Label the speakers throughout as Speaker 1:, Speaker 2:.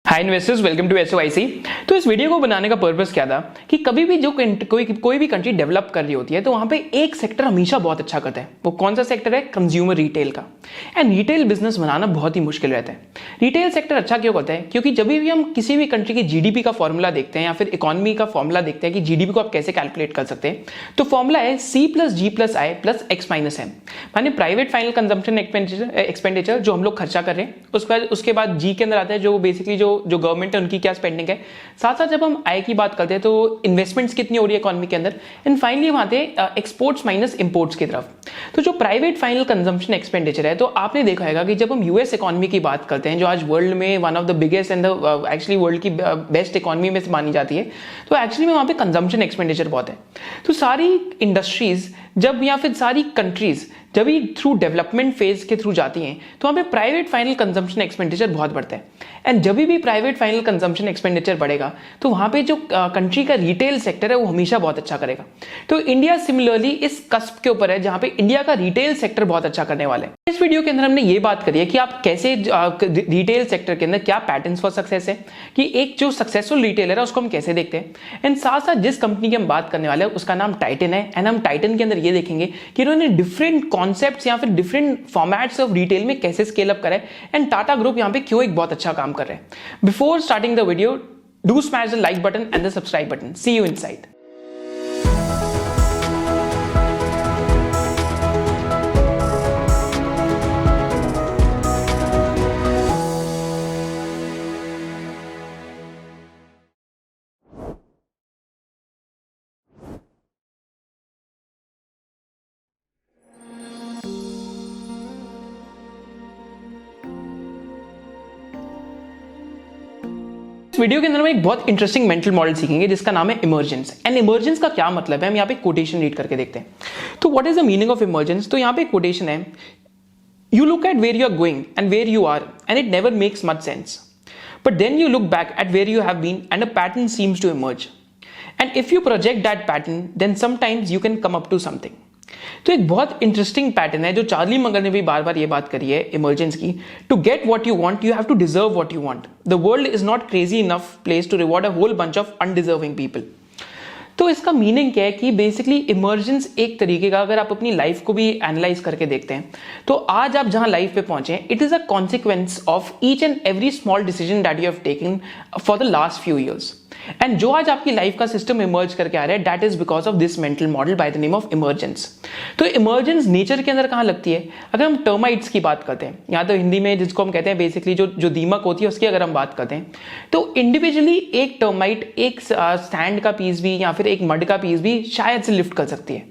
Speaker 1: Hi investors, welcome to SOIC. तो इस video को बनाने का पर्पस क्या था कि कभी भी जो कोई भी कंट्री डेवलप कर रही होती है तो वहां पे एक सेक्टर हमेशा बहुत अच्छा करता है। वो कौन सा सेक्टर है? कंज्यूमर रिटेल का। एंड रिटेल बिजनेस बनाना बहुत ही मुश्किल रहता है। रिटेल सेक्टर अच्छा क्यों करता है? क्योंकि जब भी हम किसी भी कंट्री की जीडीपी का फॉर्मूला देखते हैं या फिर इकोनॉमी का फॉर्मूला देखते हैं कि जीडीपी को आप कैसे कैलकुलेट कर सकते हैं, तो फॉर्मूला है C+G+I + X-M। माने प्राइवेट फाइनल कंजम्पशन एक्सपेंडिचर जो हम लोग खर्चा कर रहे हैं, उसके बाद जी के अंदर आता है जो बेसिकली जो गवर्नमेंट है उनकी क्या स्पेंडिंग है। साथ साथ जब हम आय की बात करते हैं तो इन्वेस्टमेंट्स कितनी हो रही है इकोनॉमी के अंदर। एंड फाइनली हम आते हैं एक्सपोर्ट्स माइनस इंपोर्ट्स की तरफ। तो जो प्राइवेट फाइनल कंजम्पशन एक्सपेंडिचर है, तो आपने देखा होगा कि जब हम यूएस इकोनॉमी की बात करते हैं जो आज वर्ल्ड में one of the biggest and actually world की बेस्ट इकोनॉमी में से मानी जाती है, तो एक्चुअली में वहां पे कंजम्पशन एक्सपेंडिचर बहुत है। तो सारी इंडस्ट्रीज जब या फिर सारी कंट्रीज जब भी थ्रू डेवलपमेंट फेज के थ्रू जाती हैं तो वहां पे प्राइवेट फाइनल कंजम्पशन एक्सपेंडिचर बहुत बढ़ता है। एंड जब भी प्राइवेट फाइनल कंजम्पशन एक्सपेंडिचर बढ़ेगा तो वहां पे जो कंट्री का रिटेल सेक्टर है वो हमेशा बहुत अच्छा करेगा। तो इंडिया सिमिलरली इस कस्प के ऊपर है जहां पे इंडिया का रिटेल सेक्टर बहुत अच्छा करने वाला है। इस वीडियो के अंदर हमने ये बात करी है कि आप कैसे रिटेल सेक्टर के अंदर क्या पैटर्न्स फॉर सक्सेस है, कि एक जो सक्सेसफुल रिटेलर है उसको हम कैसे देखते हैं। एंड साथ साथ जिस कंपनी की हम बात करने वाले हैं उसका नाम टाइटन है। एंड हम टाइटन के अंदर ये देखेंगे कि इन्होंने डिफरेंट कॉन्सेप्ट्स या फिर डिफरेंट फॉर्मेट्स ऑफ रिटेल में कैसे स्केल अप करा है एंड टाटा ग्रुप यहाँ पे क्यों एक बहुत अच्छा काम कर रहे हैं। Before starting the video, do smash the like button and the subscribe button. See you inside. Video के अंदर हम एक बहुत इंटरेस्टिंग मेंटल मॉडल सीखेंगे जिसका नाम है इमर्जेंस। एंड इमर्जेंस का क्या मतलब है हम यहाँ पे कोटेशन रीड करके देखते हैं। तो what is the meaning of emergence? तो यहाँ पे कोटेशन है, you look at where you are going and where you are and it never makes much sense, but then you look back at where you have been and a pattern seems to emerge, and if you project that pattern then sometimes you can come up to something. तो एक बहुत interesting pattern है जो Charlie मगर ने भी बार बार ये बात करी है इमर्जेंस की। To get what you want you have to deserve what you want. The world is not crazy enough place to reward a whole bunch of undeserving people. तो इसका मीनिंग क्या है कि बेसिकली इमर्जेंस एक तरीके का, अगर आप अपनी लाइफ को भी एनालाइज करके देखते हैं तो आज आप जहां लाइफ पे पहुंचे हैं, it is a consequence of each and every small decision that you have taken for the last few years. And जो आज आपकी लाइफ का सिस्टम इमर्ज करके आ रहा है, that is because of this mental model by the name of emergence. तो emergence nature के अंदर कहां लगती है? अगर हम टर्माइट्स की बात करते हैं, या तो हिंदी में जिसको हम कहते हैं बेसिकली जो दीमक होती है उसकी अगर हम बात करते हैं, तो इंडिविजुअली एक टर्माइट एक सैंड का पीस भी या फिर एक मड का पीस भी शायद से लिफ्ट कर सकती है।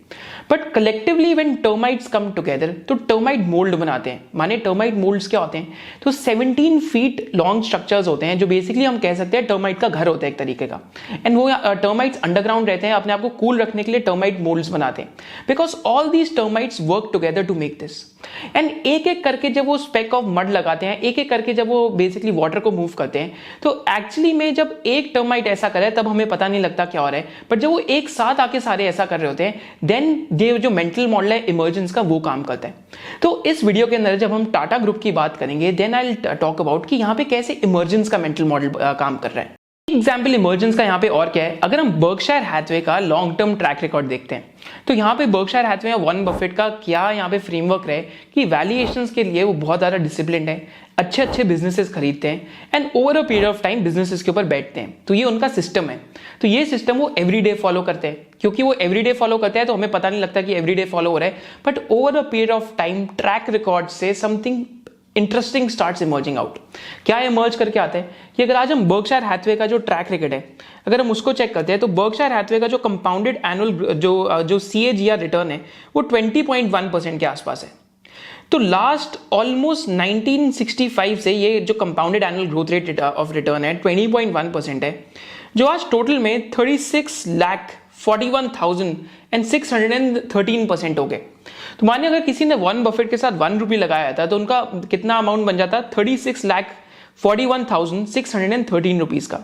Speaker 1: But collectively when termites come together तो टर्माइट मोल्ड बनाते हैं। माने टर्माइट मोल्ड्स क्या होते हैं? तो 17 फीट लॉन्ग स्ट्रक्चर्स होते हैं जो बेसिकली हम कह सकते हैं टर्माइट का घर होता है एक तरीके का। एंड वो टर्माइट्स अंडरग्राउंड रहते हैं, अपने आप को कूल रखने के लिए टर्माइट मोल्ड्स बनाते हैं, because all these termites work together to make this. And एक एक करके जब वो स्पेक ऑफ मड लगाते हैं, एक एक करके जब वो बेसिकली वाटर को मूव करते हैं, तो एक्चुअली में जब एक टर्माइट ऐसा करे तब हमें पता नहीं लगता क्या हो रहा है, बट जब वो एक साथ आके सारे ऐसा कर रहे होते हैं, देन ये जो मेंटल मॉडल है इमर्जेंस का वो काम करता है। तो इस वीडियो के अंदर जब हम टाटा ग्रुप की बात करेंगे, then I will talk about कि यहाँ पे कैसे इमर्जेंस का मेंटल मॉडल काम कर रहा है। एग्जाम्पल इमर्जेंस का यहाँ पे और क्या है, अगर हम बर्कशायर हैथवे का लॉन्ग टर्म ट्रैक रिकॉर्ड देखते हैं तो यहाँ पे बर्कशायर हैथवे या वॉरेन बफेट का क्या यहाँ पे फ्रेमवर्क रहे कि वैल्यूएशंस के लिए वो बहुत ज्यादा डिसिप्लिन्ड है, अच्छे अच्छे बिजनेसेस खरीदते हैं and over a period of time businesses के ऊपर बैठते हैं। तो ये उनका सिस्टम है। तो ये सिस्टम वो एवरीडे फॉलो करते हैं। क्योंकि वो एवरीडे फॉलो करते हैं तो हमें पता नहीं लगता कि एवरीडे फॉलो हो रहा है, but over a period of time track record से something interesting starts emerging out. क्या इमर्ज करके आता है कि अगर आज हम बर्कशायर हैथवे का जो ट्रैक रिकॉर्ड है अगर हम उसको चेक करते हैं, तो बर्कशायर हैथवे का जो कंपाउंडेड एनुअल जो CAGR रिटर्न है वो 20.1% के आसपास है। तो लास्ट ऑलमोस्ट 1965 से ये जो compounded annual growth rate of return है 20.1% है, जो आज टोटल में 36,41,613% हो गए। तो मानिए अगर किसी ने वॉरेन बफेट के साथ ₹1 लगाया था तो उनका कितना अमाउंट बन जाता? 36,41,613 का।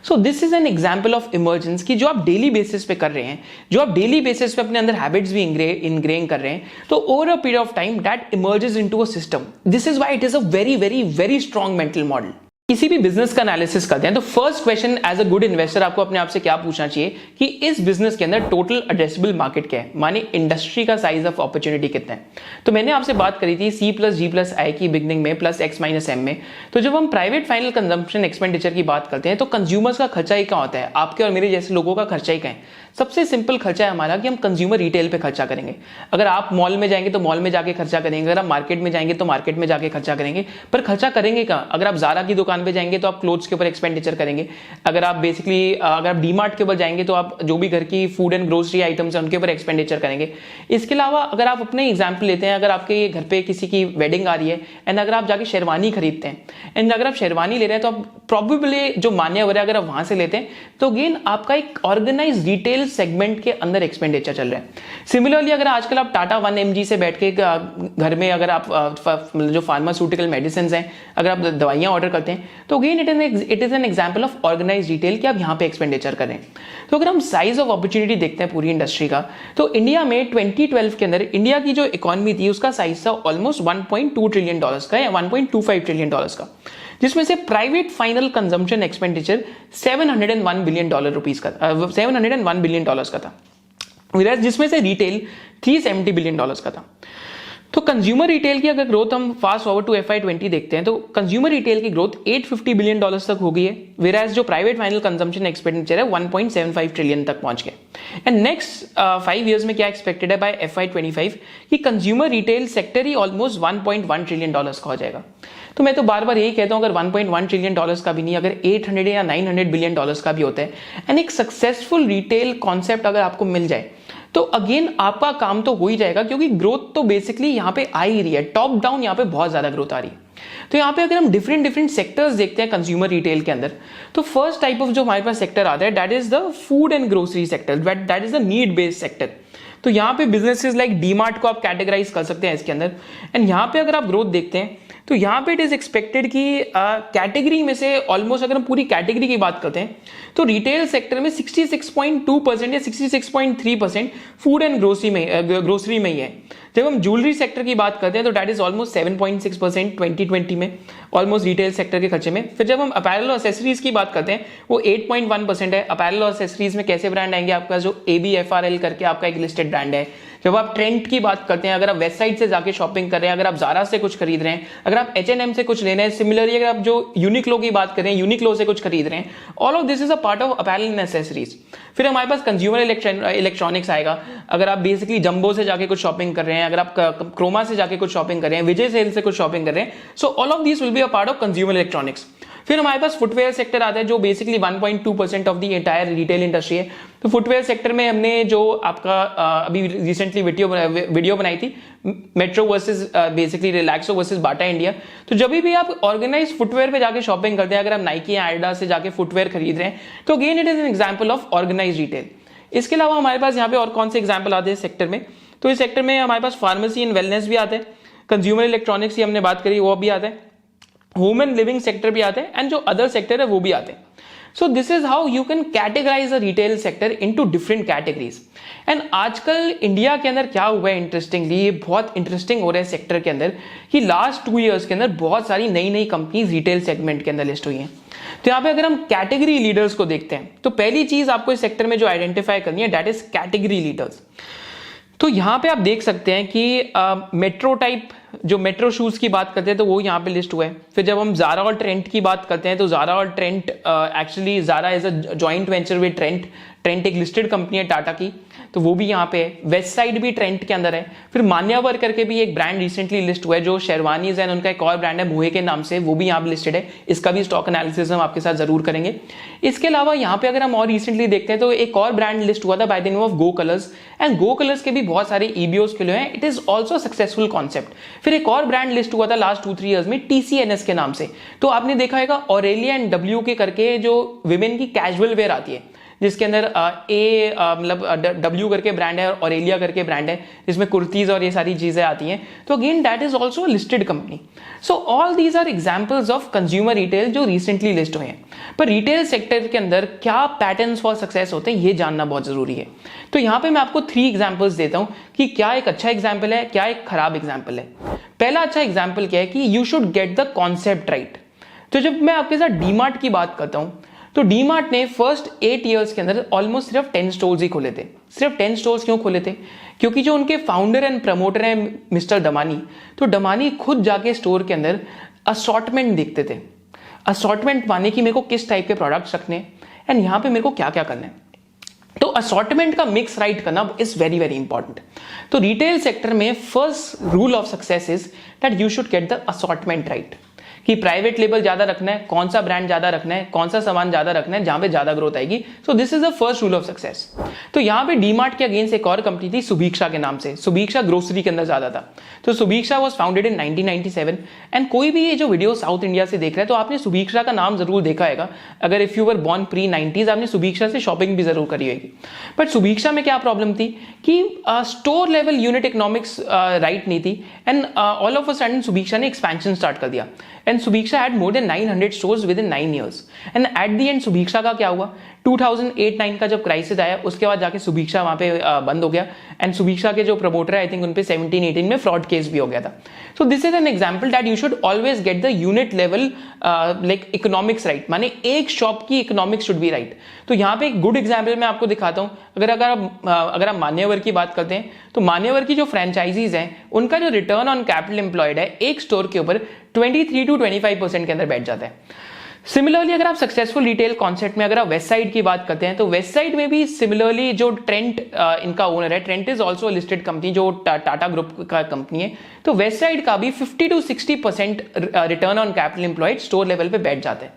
Speaker 1: सो this is an example of emergence की जो आप डेली बेसिस पे कर रहे हैं, जो आप डेली बेसिस पे अपने अंदर हैबिट्स भी इनग्रेन कर रहे हैं, तो over a period of time that emerges into a system. This is why it is a very very very strong mental model. किसी भी बिजनेस का एनालिसिस करते हैं तो first question as a good investor आपको अपने आप से क्या पूछना चाहिए कि इस बिजनेस के अंदर टोटल एड्रेसेबल मार्केट क्या है, माने इंडस्ट्री का साइज ऑफ अपॉर्चुनिटी कितना है। तो मैंने आपसे बात करी थी C+G+I की बिगनिंग में प्लस X-M में। तो जब हम प्राइवेट फाइनल कंजम्पशन एक्सपेंडिचर की बात करते हैं तो कंज्यूमर्स का खर्चा ही क्या होता है, आपके और मेरे जैसे लोगों का खर्चा ही क्या है। सबसे सिंपल खर्चा है हमारा कि हम कंज्यूमर रिटेल पे खर्चा करेंगे। अगर आप मॉल में जाएंगे तो मॉल में जाके खर्चा करेंगे, अगर आप मार्केट में जाएंगे तो मार्केट में जाके खर्चा करेंगे। पर खर्चा करेंगे कहाँ? अगर आप ज़ारा की दुकान पे जाएंगे तो आप क्लोथ्स के ऊपर एक्सपेंडिचर करेंगे। अगर आप बेसिकली अगर आप डीमार्ट के ऊपर जाएंगे तो आप जो भी घर की फूड एंड ग्रोसरी आइटम्स हैं उनके ऊपर एक्सपेंडिचर करेंगे। इसके अलावा अगर आप अपने एग्जाम्पल लेते हैं, अगर आपके घर पे किसी की वेडिंग आ रही है एंड अगर आप जाके शेरवानी खरीदते हैं एंड अगर आप शेरवानी ले रहे हैं तो आप प्रॉबेबली जो मान्यवर है अगर आप वहां से लेते हैं तो अगेन आपका एक ऑर्गेनाइज रिटेल सेगमेंट के अंदर एक्सपेंडिचर चल रहा है। सिमिलरली अगर आजकल आप टाटा 1mg से बैठ के घर में अगर आप जो फार्मास्यूटिकल मेडिसिन हैं अगर आप दवाइयां ऑर्डर करते हैं तो again it is an example of organise retail कि आप यहां पे एक्सपेंडिचर करें। तो अगर हम साइज ऑफ अपॉर्चुनिटी देखते हैं पूरी इंडस्ट्री का तो इंडिया में 2012 के अंदर इंडिया की जो इकोनॉमी थी उसका साइज था ऑलमोस्ट 1.2 ट्रिलियन डॉलर्स का या 1.25 ट्रिलियन डॉलर्स का, जिसमें से private final consumption expenditure $701 billion का था, जिसमें से रिटेल $370 बिलियन का था। तो कंज्यूमर रिटेल की अगर ग्रोथ हम फास्ट फॉरवर्ड टू FY20 देखते हैं तो कंज्यूमर रिटेल की ग्रोथ $850 बिलियन तक हो गई है, वेराज जो प्राइवेट फाइनल कंजम्पशन एक्सपेंडिचर है 1.75 ट्रिलियन तक पहुंच गया। एंड नेक्स्ट 5 इयर्स में क्या एक्सपेक्टेड है बाय FY25 कि कंज्यूमर रिटेल सेक्टर ही ऑलमोस्ट 1.1 ट्रिलियन डॉलर्स का हो जाएगा। तो मैं तो बार बार यही कहता हूं अगर 1.1 ट्रिलियन डॉलर्स का भी नहीं, अगर 800 या 900 बिलियन डॉलर्स का भी होता है एंड एक सक्सेसफुल रिटेल कॉन्सेप्ट अगर आपको मिल जाए तो अगेन आपका काम तो हो ही जाएगा, क्योंकि ग्रोथ तो बेसिकली यहां पे आ ही रही है, टॉप डाउन यहां पे बहुत ज्यादा ग्रोथ आ रही है। तो यहां पे अगर हम डिफरेंट सेक्टर्स देखते हैं कंज्यूमर रिटेल के अंदर तो फर्स्ट टाइप ऑफ जो हमारे पास सेक्टर आता है that is the food and grocery sector, that is the need based sector. तो यहां पे बिजनेसेस लाइक डीमार्ट को आप कैटेगराइज कर सकते हैं इसके अंदर। एंड यहां पे अगर आप ग्रोथ देखते हैं तो यहां पे इट इज एक्सपेक्टेड कि कैटेगरी में से ऑलमोस्ट अगर हम पूरी कैटेगरी की बात करते हैं तो रिटेल सेक्टर में 66.2% या 66.3% फूड एंड ग्रोसरी में ही है। जब हम ज्वेलरी सेक्टर की बात करते हैं तो दैट इज ऑलमोस्ट 7.6% 2020 में ऑलमोस्ट रिटेल सेक्टर के खर्चे में। फिर जब हम अपैरल और एक्सेसरीज की बात करते हैं वो 8.1% है। अपैरल और एक्सेसरीज में कैसे ब्रांड आएंगे, आपका जो ABFRL करके आपका एक लिस्टेड ब्रांड है। जब आप ट्रेंड की बात करते हैं, अगर आप वेस्ट साइड से जाके शॉपिंग कर रहे हैं, अगर आप ज़ारा से कुछ खरीद रहे हैं, अगर आप H&M से कुछ ले रहे हैं, सिमिलरली अगर आप जो यूनिक्लो की बात कर रहे हैं, यूनिक्लो से कुछ खरीद रहे हैं, all of this is a part of apparel and accessories. फिर हमारे पास कंज्यूमर इलेक्ट्रॉनिक्स आएगा। अगर आप बेसिकली जंबो से जाके कुछ शॉपिंग कर रहे हैं, अगर आप क्रोमा से जाके कुछ शॉपिंग कर रहे हैं, विजय सेल से कुछ शॉपिंग कर रहे हैं, so all of this will be a part of consumer electronics. फिर हमारे पास फुटवेयर सेक्टर आता है जो basically 1.2% of the entire retail industry है। तो फुटवेयर सेक्टर में हमने जो आपका अभी रिसेंटली वीडियो बनाई थी metro versus basically Relaxo versus Bata India. तो जब भी आप ऑर्गेनाइज फुटवेयर पे जाके शॉपिंग करते हैं, अगर आप नाइकी या एडिडास से जाके फुटवेयर खरीद रहे हैं तो again it is an example of organise retail. इसके अलावा हमारे पास यहाँ पे और कौन से एग्जाम्पल आते हैं सेक्टर में, तो इस सेक्टर में हमारे पास फार्मेसी एंड वेलनेस भी आते हैं, कंज्यूमर इलेक्ट्रॉनिक्स की हमने बात करी वो भी आता है, होम एंड लिविंग सेक्टर भी आते हैं एंड जो अदर सेक्टर है वो भी आते हैं। So this is how you can categorise a retail sector into different categories. And आजकल इंडिया के अंदर क्या हुआ है इंटरेस्टिंगली, ये बहुत इंटरेस्टिंग हो रहा है सेक्टर के अंदर कि लास्ट 2 इयर्स के अंदर बहुत सारी नई कंपनीज रिटेल सेगमेंट के अंदर लिस्ट हुई हैं। तो यहाँ पे अगर हम कैटेगरी लीडर्स को देखते हैं तो पहली चीज आपको इस सेक्टर में जो आइडेंटिफाई करनी है दैट इज कैटेगरी लीडर्स। तो यहाँ पे आप देख सकते हैं कि मेट्रो टाइप जो मेट्रो शूज की बात करते हैं तो वो यहाँ पे लिस्ट हुआ है। फिर जब हम ज़ारा और ट्रेंट की बात करते हैं तो ज़ारा और Trent actually Zaara is a joint venture with Trent एक लिस्टेड कंपनी है टाटा की, तो वो भी यहाँ पे है। वेस्ट साइड भी ट्रेंट के अंदर है। फिर मान्यवर करके भी एक ब्रांड रिसेंटली लिस्ट हुआ है जो शेरवानीज है, उनका एक और ब्रांड है मोहे के नाम से, वो भी यहाँ पे लिस्टेड है। इसका भी स्टॉक एनालिसिस हम आपके साथ जरूर करेंगे। इसके अलावा यहाँ पे अगर हम और रिसेंटली देखते हैं तो एक और ब्रांड लिस्ट हुआ था by the name of go colours, and go colours के भी बहुत सारे EBOs खुले हैं। It is also successful concept. फिर एक और ब्रांड लिस्ट हुआ था लास्ट 2-3 ईयर्स में TCNS के नाम से, तो आपने देखा होगा ऑरेलिया एंड W के करके जो विमेन की कैजुअल वेयर आती है जिसके अंदर मतलब W करके ब्रांड है और ऑरेलिया करके ब्रांड है जिसमें कुर्तीज और ये सारी चीजें आती हैं। तो again that is also listed company. So all these are examples of consumer retail जो रिसेंटली लिस्ट हुए हैं। पर रिटेल सेक्टर के अंदर क्या पैटर्न्स फॉर सक्सेस होते हैं ये जानना बहुत जरूरी है। तो यहाँ पे मैं आपको 3 एग्जाम्पल्स देता हूं कि क्या एक अच्छा एग्जाम्पल है, क्या एक खराब एग्जाम्पल है। पहला अच्छा एग्जाम्पल क्या है कि you should get the concept right. तो जब मैं आपके साथ डीमार्ट की बात करता हूं, तो डीमार्ट ने फर्स्ट 8 इयर्स के अंदर ऑलमोस्ट सिर्फ 10 स्टोर्स ही खोले थे। सिर्फ 10 स्टोर्स क्यों खोले थे? क्योंकि जो उनके फाउंडर एंड प्रमोटर हैं मिस्टर दमानी, तो दमानी खुद जाके स्टोर के अंदर असॉर्टमेंट देखते थे, असॉर्टमेंट माने कि मेरे को किस टाइप के प्रोडक्ट्स रखने एंड यहाँ पे मेरे को क्या क्या करना है। तो असॉर्टमेंट का मिक्स राइट करना इज वेरी वेरी इंपॉर्टेंट। तो रिटेल सेक्टर में first rule of success is that you should get the assortment right, कि प्राइवेट लेबल ज्यादा रखना है, कौन सा ब्रांड ज्यादा रखना है, कौन सा सामान ज्यादा रखना है जहां पे ज्यादा ग्रोथ आएगी। सो this is the first rule of success. तो यहाँ पे डीमार्ट के अगेंस्ट एक और कंपनी थी सुभीक्षा के नाम से। सुभीक्षा ग्रोसरी के अंदर ज्यादा था। तो सुभीक्षा वाज फाउंडेड इन 1997 एंड कोई भी ये जो वीडियो साउथ इंडिया से देख रहा है तो आपने सुभीक्षा का नाम जरूर देखा होगा। अगर if you were born pre 90s आपने सुभीक्षा से शॉपिंग भी जरूर करी होगी। बट सुभीक्षा में क्या प्रॉब्लम थी कि store level unit economics right नहीं थी and all of a sudden Subhiksha ने एक्सपेंशन स्टार्ट कर दिया and Subhiksha had more than 900 stores within 9 years and at the end Subhiksha का क्या हुआ, 2008-9 का जब क्राइसिस आया उसके बाद जाके सुभीक्षा वहां पे बंद हो गया एंड सुभीक्षा के जो प्रमोटर है आई थिंक उन पे 17-18 में फ्रॉड केस भी हो गया था। सो this is an example that you should always get the unit level like economics right, माने एक शॉप की इकोनॉमिक्स शुड बी राइट। तो यहाँ पे एक गुड एग्जाम्पल मैं आपको दिखाता हूँ। अगर आप मान्यवर की बात करते हैं तो मान्यवर की जो फ्रेंचाइजीज हैं उनका जो रिटर्न ऑन कैपिटल एम्प्लॉयड है एक स्टोर के ऊपर 23 to 25% के अंदर बैठ जाता है। सिमिलरली अगर आप सक्सेसफुल रिटेल कॉन्सेप्ट में अगर आप वेस्ट साइड की बात करते हैं तो वेस्ट साइड में भी सिमिलरली जो ट्रेंट इनका ओनर है, Trent is also listed company जो टाटा ग्रुप का कंपनी है। तो वेस्ट साइड का भी 50 to 60% return on capital employed store level पे बैठ जाते हैं।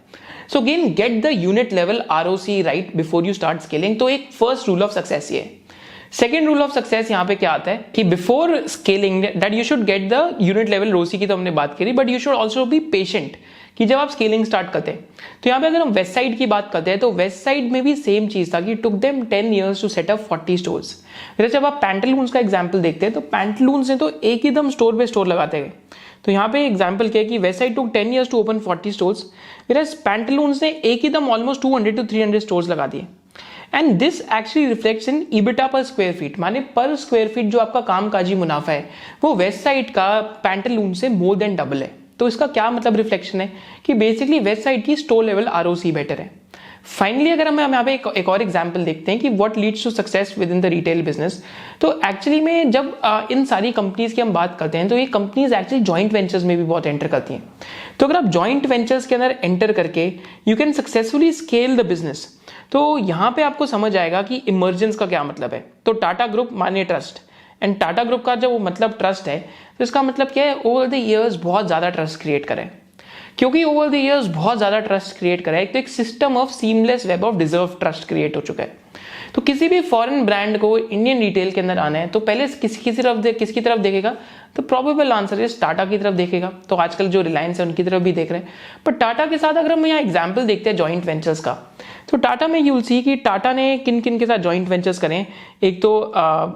Speaker 1: So again get the unit level ROC right before you start scaling. तो एक फर्स्ट रूल ऑफ सक्सेस ये है। सेकेंड रूल ऑफ सक्सेस यहाँ पे क्या आता है कि before scaling that you should get the unit level ROC की तो हमने बात करी, but you should also be patient कि जब आप स्केलिंग स्टार्ट करते हैं। तो यहाँ पे अगर हम वेस्ट साइड की बात करते हैं तो वेस्ट साइड में भी सेम चीज था कि took them 10 years to set up 40 stores. फिर जब आप पैंटलून्स का एग्जांपल देखते हैं तो पैंटलून्स ने तो एक ही दम स्टोर पे स्टोर लगाते गए। तो यहाँ पे एग्जांपल क्या है कि Westside took 10 years to open 40 stores, फिर पैंटलून्स ने एक ही दम ऑलमोस्ट 200 to 300 स्टोर्स लगा दिए। And this actually reflects in EBITDA पर स्क्वायर फीट, माने पर स्क्वायर फीट जो आपका कामकाजी मुनाफा है वो वेस्ट साइड का पैंटलून से मोर देन डबल है। तो इसका क्या मतलब रिफ्लेक्शन है कि बेसिकली वेस्ट साइड की स्टोर लेवल ROC बेटर है। फाइनली अगर हम यहाँ पे एक और एग्जांपल देखते हैं कि what leads to success within the retail business, तो एक्चुअली में जब इन सारी कंपनीज की हम बात करते हैं तो ये कंपनीज एक्चुअली जॉइंट वेंचर्स में भी बहुत एंटर करती हैं। तो अगर आप जॉइंट वेंचर्स के अंदर एंटर करके you can successfully scale the business. तो यहाँ पे आपको समझ आएगा कि इमर्जेंस का क्या मतलब है। तो टाटा ग्रुप माने ट्रस्ट, एंड टाटा ग्रुप का जो मतलब ट्रस्ट है तो इसका मतलब क्या है, ओवर द इयर्स बहुत ज्यादा ट्रस्ट क्रिएट करें। क्योंकि ओवर द इयर्स बहुत ज्यादा ट्रस्ट क्रिएट करा है तो एक system of seamless web of deserve trust create हो चुका है। तो किसी भी फॉरेन ब्रांड को इंडियन रिटेल के अंदर आना है तो पहले किसकी तरफ देखेगा, तो प्रोबेबल आंसर इज टाटा की तरफ देखेगा। तो आजकल जो रिलायंस है उनकी तरफ भी देख रहे हैं। पर टाटा के साथ अगर हम यहाँ एग्जाम्पल देखते हैं जॉइंट वेंचर्स का, तो टाटा में यूल सी कि टाटा ने किन किन के साथ जॉइंट वेंचर्स करें। एक तो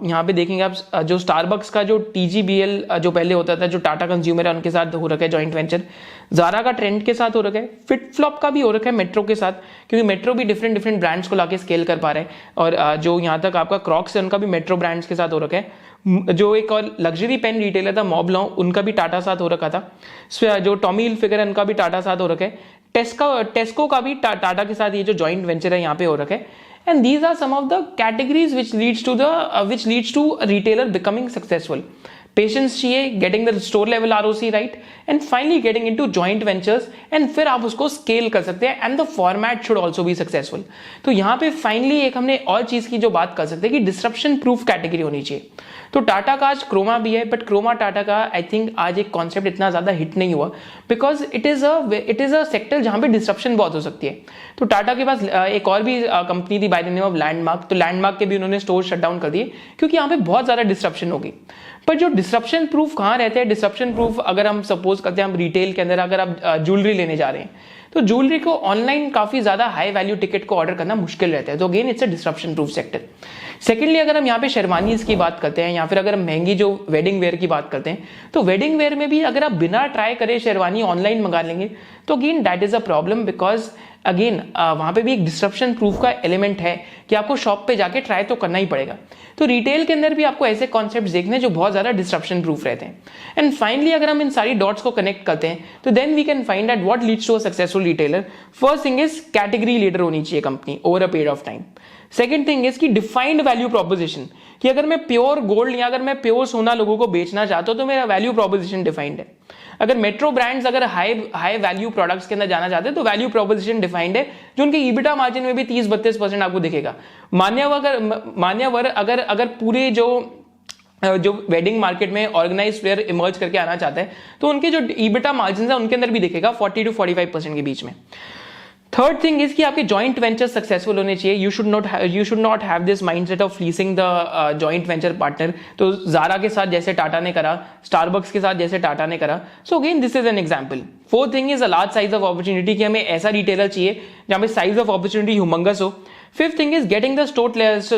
Speaker 1: यहाँ पे देखेंगे आप जो स्टारबक्स का जो TGBL जो पहले होता था जो टाटा कंज्यूमर है उनके साथ हो रखा है जॉइंट वेंचर। जारा का ट्रेंड के साथ हो रखा है, फिट फ्लॉप का भी हो रखा है मेट्रो के साथ, क्योंकि मेट्रो भी डिफरेंट ब्रांड्स को लाके स्केल कर पा रहे हैं। और जो यहाँ तक आपका क्रॉक्स है उनका भी मेट्रो ब्रांड्स के साथ हो रखा है। जो एक और लग्जरी पेन रिटेलर था मॉबलॉन्ग, उनका भी टाटा साथ हो रखा था। जो टॉमी हिलफिगर उनका भी टाटा साथ हो रखा है। टेस्को का भी टाटा के साथ ये जो जॉइंट वेंचर है यहाँ पे हो रखा है। And these are some of the categories which leads to retailer becoming successful. Patience चाहिए, getting the store level ROC right, and finally getting into joint ventures, and फिर आप उसको स्केल कर सकते हैं and the format should also be successful. तो यहाँ पे फाइनली एक हमने और चीज की जो बात कर सकते हैं कि डिसरप्शन प्रूफ कैटेगरी होनी चाहिए। तो टाटा का आज क्रोमा भी है, बट क्रोमा टाटा का आई थिंक आज एक कॉन्सेप्ट इतना ज्यादा हिट नहीं हुआ because it is a sector जहां पे डिसरप्शन बहुत हो सकती है। तो टाटा के पास एक और भी कंपनी थी bye the name of landmark, तो लैंडमार्क के भी उन्होंने स्टोर शट डाउन कर दिए क्योंकि यहाँ पे बहुत ज्यादा डिसरप्शन होगी। पर जो डिसरप्शन प्रूफ कहाँ रहते हैं, डिसरप्शन प्रूफ अगर हम सपोज करते हैं हम रिटेल के अंदर अगर आप ज्वेलरी लेने जा रहे हैं तो ज्वेलरी को ऑनलाइन काफी ज्यादा हाई वैल्यू टिकट को ऑर्डर करना मुश्किल रहता है। तो again it's a disruption proof sector. Secondly अगर हम यहाँ पे शेरवानीज की बात करते हैं या फिर अगर हम महंगी जो वेडिंग वेयर की बात करते हैं तो वेडिंग वेयर में भी अगर आप बिना ट्राई करे शेरवानी ऑनलाइन मंगा लेंगे तो again that is a problem because again वहां पे भी एक डिस्ट्रप्शन प्रूफ का एलिमेंट है कि आपको शॉप पे जाके ट्राई तो करना ही पड़ेगा। तो रिटेल के अंदर भी आपको ऐसे कॉन्सेप्ट्स देखने जो बहुत ज्यादा डिस्ट्रप्शन प्रूफ रहते हैं। एंड फाइनली अगर हम इन सारी डॉट्स को कनेक्ट करते हैं तो then we can find that what leads to a successful retailer. First thing is category leader होनी चाहिए company over a period of time. Second thing is कि डिफाइंड वैल्यू प्रोपोजिशन, कि अगर मैं प्योर गोल्ड या अगर मैं प्योर सोना लोगों को बेचना चाहता हूं तो मेरा वैल्यू प्रोपोजिशन डिफाइंड है। अगर मेट्रो ब्रांड्स अगर हाई वैल्यू प्रोडक्ट्स के अंदर जाना चाहते हैं तो वैल्यू प्रोपोजिशन डिफाइंड है, जो उनके ईबिटा मार्जिन में भी 30-32% आपको दिखेगा। मान्यवर अगर पूरे जो वेडिंग मार्केट में ऑर्गेनाइज प्लेयर इमर्ज करके आना चाहते हैं तो उनके जो ईबिटा मार्जिन है उनके अंदर भी दिखेगा 40 to 45% के बीच में। थर्ड थिंग इज कि आपके जॉइंट वेंचर सक्सेसफुल होने चाहिए। You should not have this mindset of leasing the joint venture partner. तो जारा के साथ जैसे टाटा ने करा, स्टारबक्स के साथ जैसे टाटा ने करा। सो again this is an example. Fourth thing is a large size of opportunity, कि हमें ऐसा रिटेलर चाहिए जहां पे साइज ऑफ अपॉर्चुनिटी ह्यूमंगस हो। Fifth thing is getting the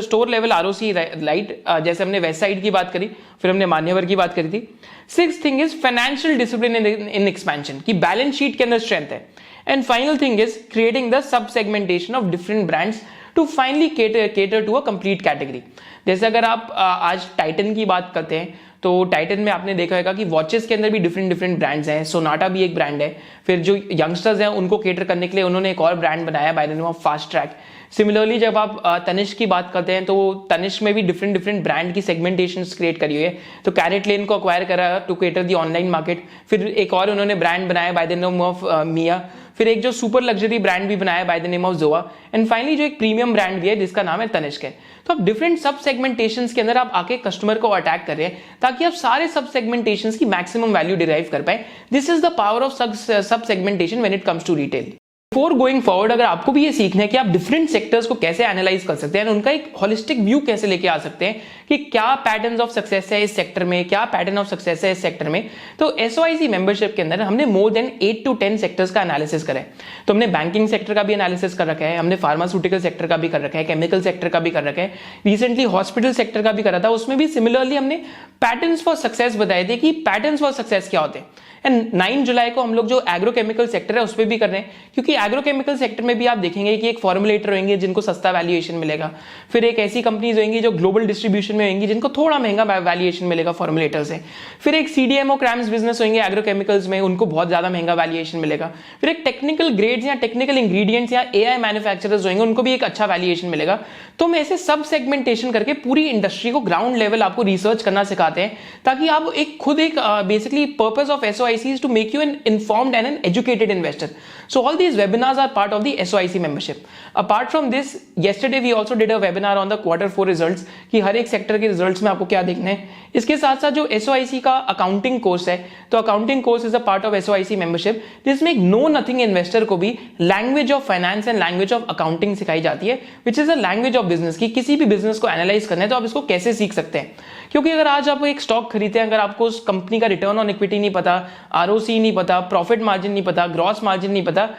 Speaker 1: store level ROC light, जैसे हमने वेस्ट साइड की बात करी, फिर हमने मान्यवर की बात करी थी। Six thing is financial discipline in expansion, की बैलेंस शीट के अंदर स्ट्रेंथ है। And final thing is creating the sub-segmentation of different brands to finally cater to a complete category. जैसे अगर आप आज टाइटन की बात करते हैं तो टाइटन में आपने देखा होगा कि वॉचेस के अंदर भी डिफरेंट ब्रांड्स हैं। सोनाटा भी एक ब्रांड है। फिर जो यंगस्टर्स हैं उनको केटर करने के लिए उन्होंने एक और ब्रांड बनाया by the name of fast track. Similarly जब आप तनिष्क की बात करते हैं तो तनिष्क में भी डिफरेंट ब्रांड की सेगमेंटेशन क्रिएट करी हुई है। तो कैरेट लेन को अक्वायर करा to cater the online market. फिर एक और उन्होंने ब्रांड बनाया by the name of Mia. फिर एक जो सुपर लग्जरी ब्रांड भी बनाया by the name of Zoya. And finally जो एक प्रीमियम ब्रांड भी है जिसका नाम है तनिष्क है। तो आप डिफरेंट सब सेगमेंटेशंस के अंदर आप आके कस्टमर को अटैक कर रहे हैं ताकि आप सारे सब सेगमेंटेशंस की मैक्सिमम वैल्यू डिराइव कर पाए। This is the power of sub segmentation when it comes to retail. Before going forward, अगर आपको भी ये सीखना है कि आप डिफरेंट सेक्टर्स को कैसे एनालाइज कर सकते हैं, उनका एक होलिस्टिक व्यू कैसे लेके आ सकते हैं कि क्या पैटर्न्स ऑफ सक्सेस है इस सेक्टर में, क्या पैटर्न ऑफ सक्सेस है इस सेक्टर में, तो एसओआईसी मेंबरशिप के अंदर हमने मोर देन 8 to 10 सेक्टर्स का एनालिसिस करा है। तो हमने बैंकिंग सेक्टर का भी एनालिसिस कर रखा है, हमने फार्मास्यूटिकल सेक्टर का भी कर रखा है, केमिकल सेक्टर का भी कर रखा है, रिसेंटली हॉस्पिटल सेक्टर का भी करा था। उसमें भी सिमिलरली हमने पैटर्न्स फॉर सक्सेस बताए थे कि पैटर्न्स फॉर सक्सेस क्या होते हैं। एंड 9 जुलाई को हम लोग जो एग्रोकेमिकल सेक्टर है उस पर भी कर रहे हैं, क्योंकि एग्रोकेमिकल सेक्टर में भी आप देखेंगे कि एक फॉर्मुलेटर होंगे जिनको सस्ता वैल्यूएशन मिलेगा। फिर एक ऐसी कंपनीज होंगी जो ग्लोबल डिस्ट्रीब्यूशन में होंगी जिनको थोड़ा महंगा वैल्यूएशन मिलेगा फॉर्मुलेटर से। फिर एक सीडीएमओ क्रैम्स बिजनेस होंगे एग्रोकेमिकल्स में, उनको बहुत ज्यादा महंगा वैल्यूएशन मिलेगा। फिर एक टेक्निकल ग्रेड्स या टेक्निकल इंग्रेडिएंट्स या एआई मैन्युफैक्चरर्स होंगे, उनको भी एक अच्छा वैल्यूएशन मिलेगा। तो हम ऐसे सब सेगमेंटेशन करके पूरी इंडस्ट्री को ग्राउंड लेवल आपको रिसर्च करना सिखाते हैं ताकि आप एक खुद एक basically purpose of SOIC is to make you an informed and an educated investor. So all these webinars are part of the SOIC membership. Apart from this, yesterday we also did a webinar on the Q4 results कि हर एक sector के results में आपको क्या देखना है। इसके साथ साथ जो SOIC का अकाउंटिंग कोर्स है, तो accounting course is a part of SOIC membership जिसमें एक नो नथिंग इन्वेस्टर को भी language of finance and language of accounting सिखाई जाती है, which is a language of business की किसी भी बिजनेस को एनालाइज करना है तो आप इसको कैसे सीख सकते हैं। क्योंकि अगर आज आप एक स्टॉक खरीदते हैं, अगर आपको उस कंपनी का रिटर्न ऑन इक्विटी नहीं पता, आरओसी नहीं पता, प्रॉफिट मार्जिन नहीं पता, ग्रॉस मार्जिन नहीं पता,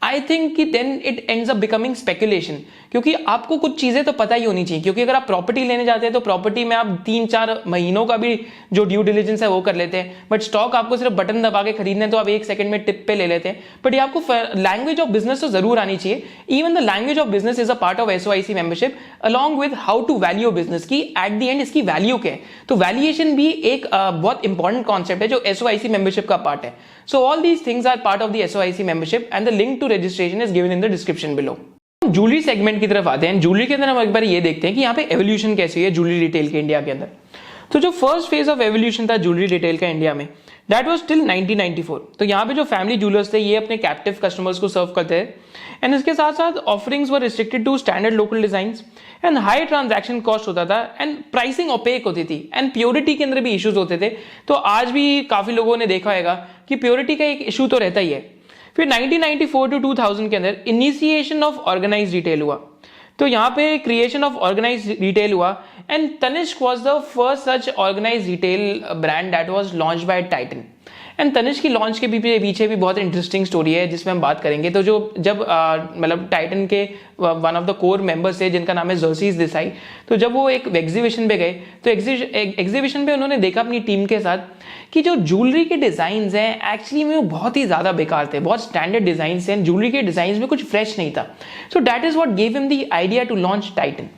Speaker 1: आई थिंक कि then it ends up becoming speculation. क्योंकि आपको कुछ चीजें तो पता ही होनी चाहिए, क्योंकि अगर आप प्रॉपर्टी लेने जाते हैं तो प्रॉपर्टी में आप 3-4 महीनों का भी जो ड्यू डिलिजेंस है वो कर लेते हैं, बट स्टॉक आपको सिर्फ बटन दबा के खरीदने तो आप 1 सेकंड में टिप पे ले लेते हैं। बट ये आपको लैंग्वेज ऑफ बिजनेस तो जरूर आनी चाहिए। Even the language of business is a part of SOIC membership along with how to value business की एट द एंड इसकी वैल्यू क्या है। तो वैल्यूएशन भी एक बहुत इंपॉर्टेंट कॉन्सेप्ट है जो एसओआईसी मेंबरशिप का पार्ट है। So all these things are part of the SOIC membership and the link to registration is given in the description below. Jewellery segment की तरफ आते हैं। ज्वेलरी के अंदर हम एक बार ये देखते हैं कि यहाँ पे एवोल्यूशन कैसी है ज्वेलरी रिटेल के इंडिया के अंदर। तो जो फर्स्ट फेज ऑफ एवोल्यूशन था ज्वेलरी रिटेल का इंडिया में, दैट वाज टिल 1994। तो यहाँ पे जो फैमिली ज्वेलर्स थे ये अपने कैप्टिव कस्टमर्स को सर्व करते हैं एंड इसके साथ साथ offerings were restricted to standard local designs and high transaction cost होता था एंड प्राइसिंग ओपेक होती थी एंड प्योरिटी के अंदर भी इश्यूज होते थे। तो आज भी काफी लोगों ने देखा होगा कि प्योरिटी का एक इशू तो रहता ही है। फिर 1994 to 2000 के अंदर इनिशिएशन ऑफ ऑर्गेनाइज रिटेल हुआ। तो यहाँ पे क्रिएशन ऑफ ऑर्गेनाइज रिटेल हुआ and Tanishq was the first such organise retail brand that was launched by Titan. And Tanishq की लॉन्च के पीछे भी बहुत इंटरेस्टिंग स्टोरी है जिसमें हम बात करेंगे। तो जब मतलब टाइटन के one of the core members थे जिनका नाम है जर्सीज देसाई, तो जब वो एक एग्जीबिशन पे गए तो एग्जीबिशन पे उन्होंने देखा अपनी टीम के साथ कि जो ज्वेलरी के डिजाइन हैं एक्चुअली में वो बहुत ही ज्यादा बेकार थे, बहुत स्टैंडर्ड डिजाइन हैं, ज्वेलरी के डिजाइन में कुछ फ्रेश नहीं था। So that is what give him the idea to launch Titan.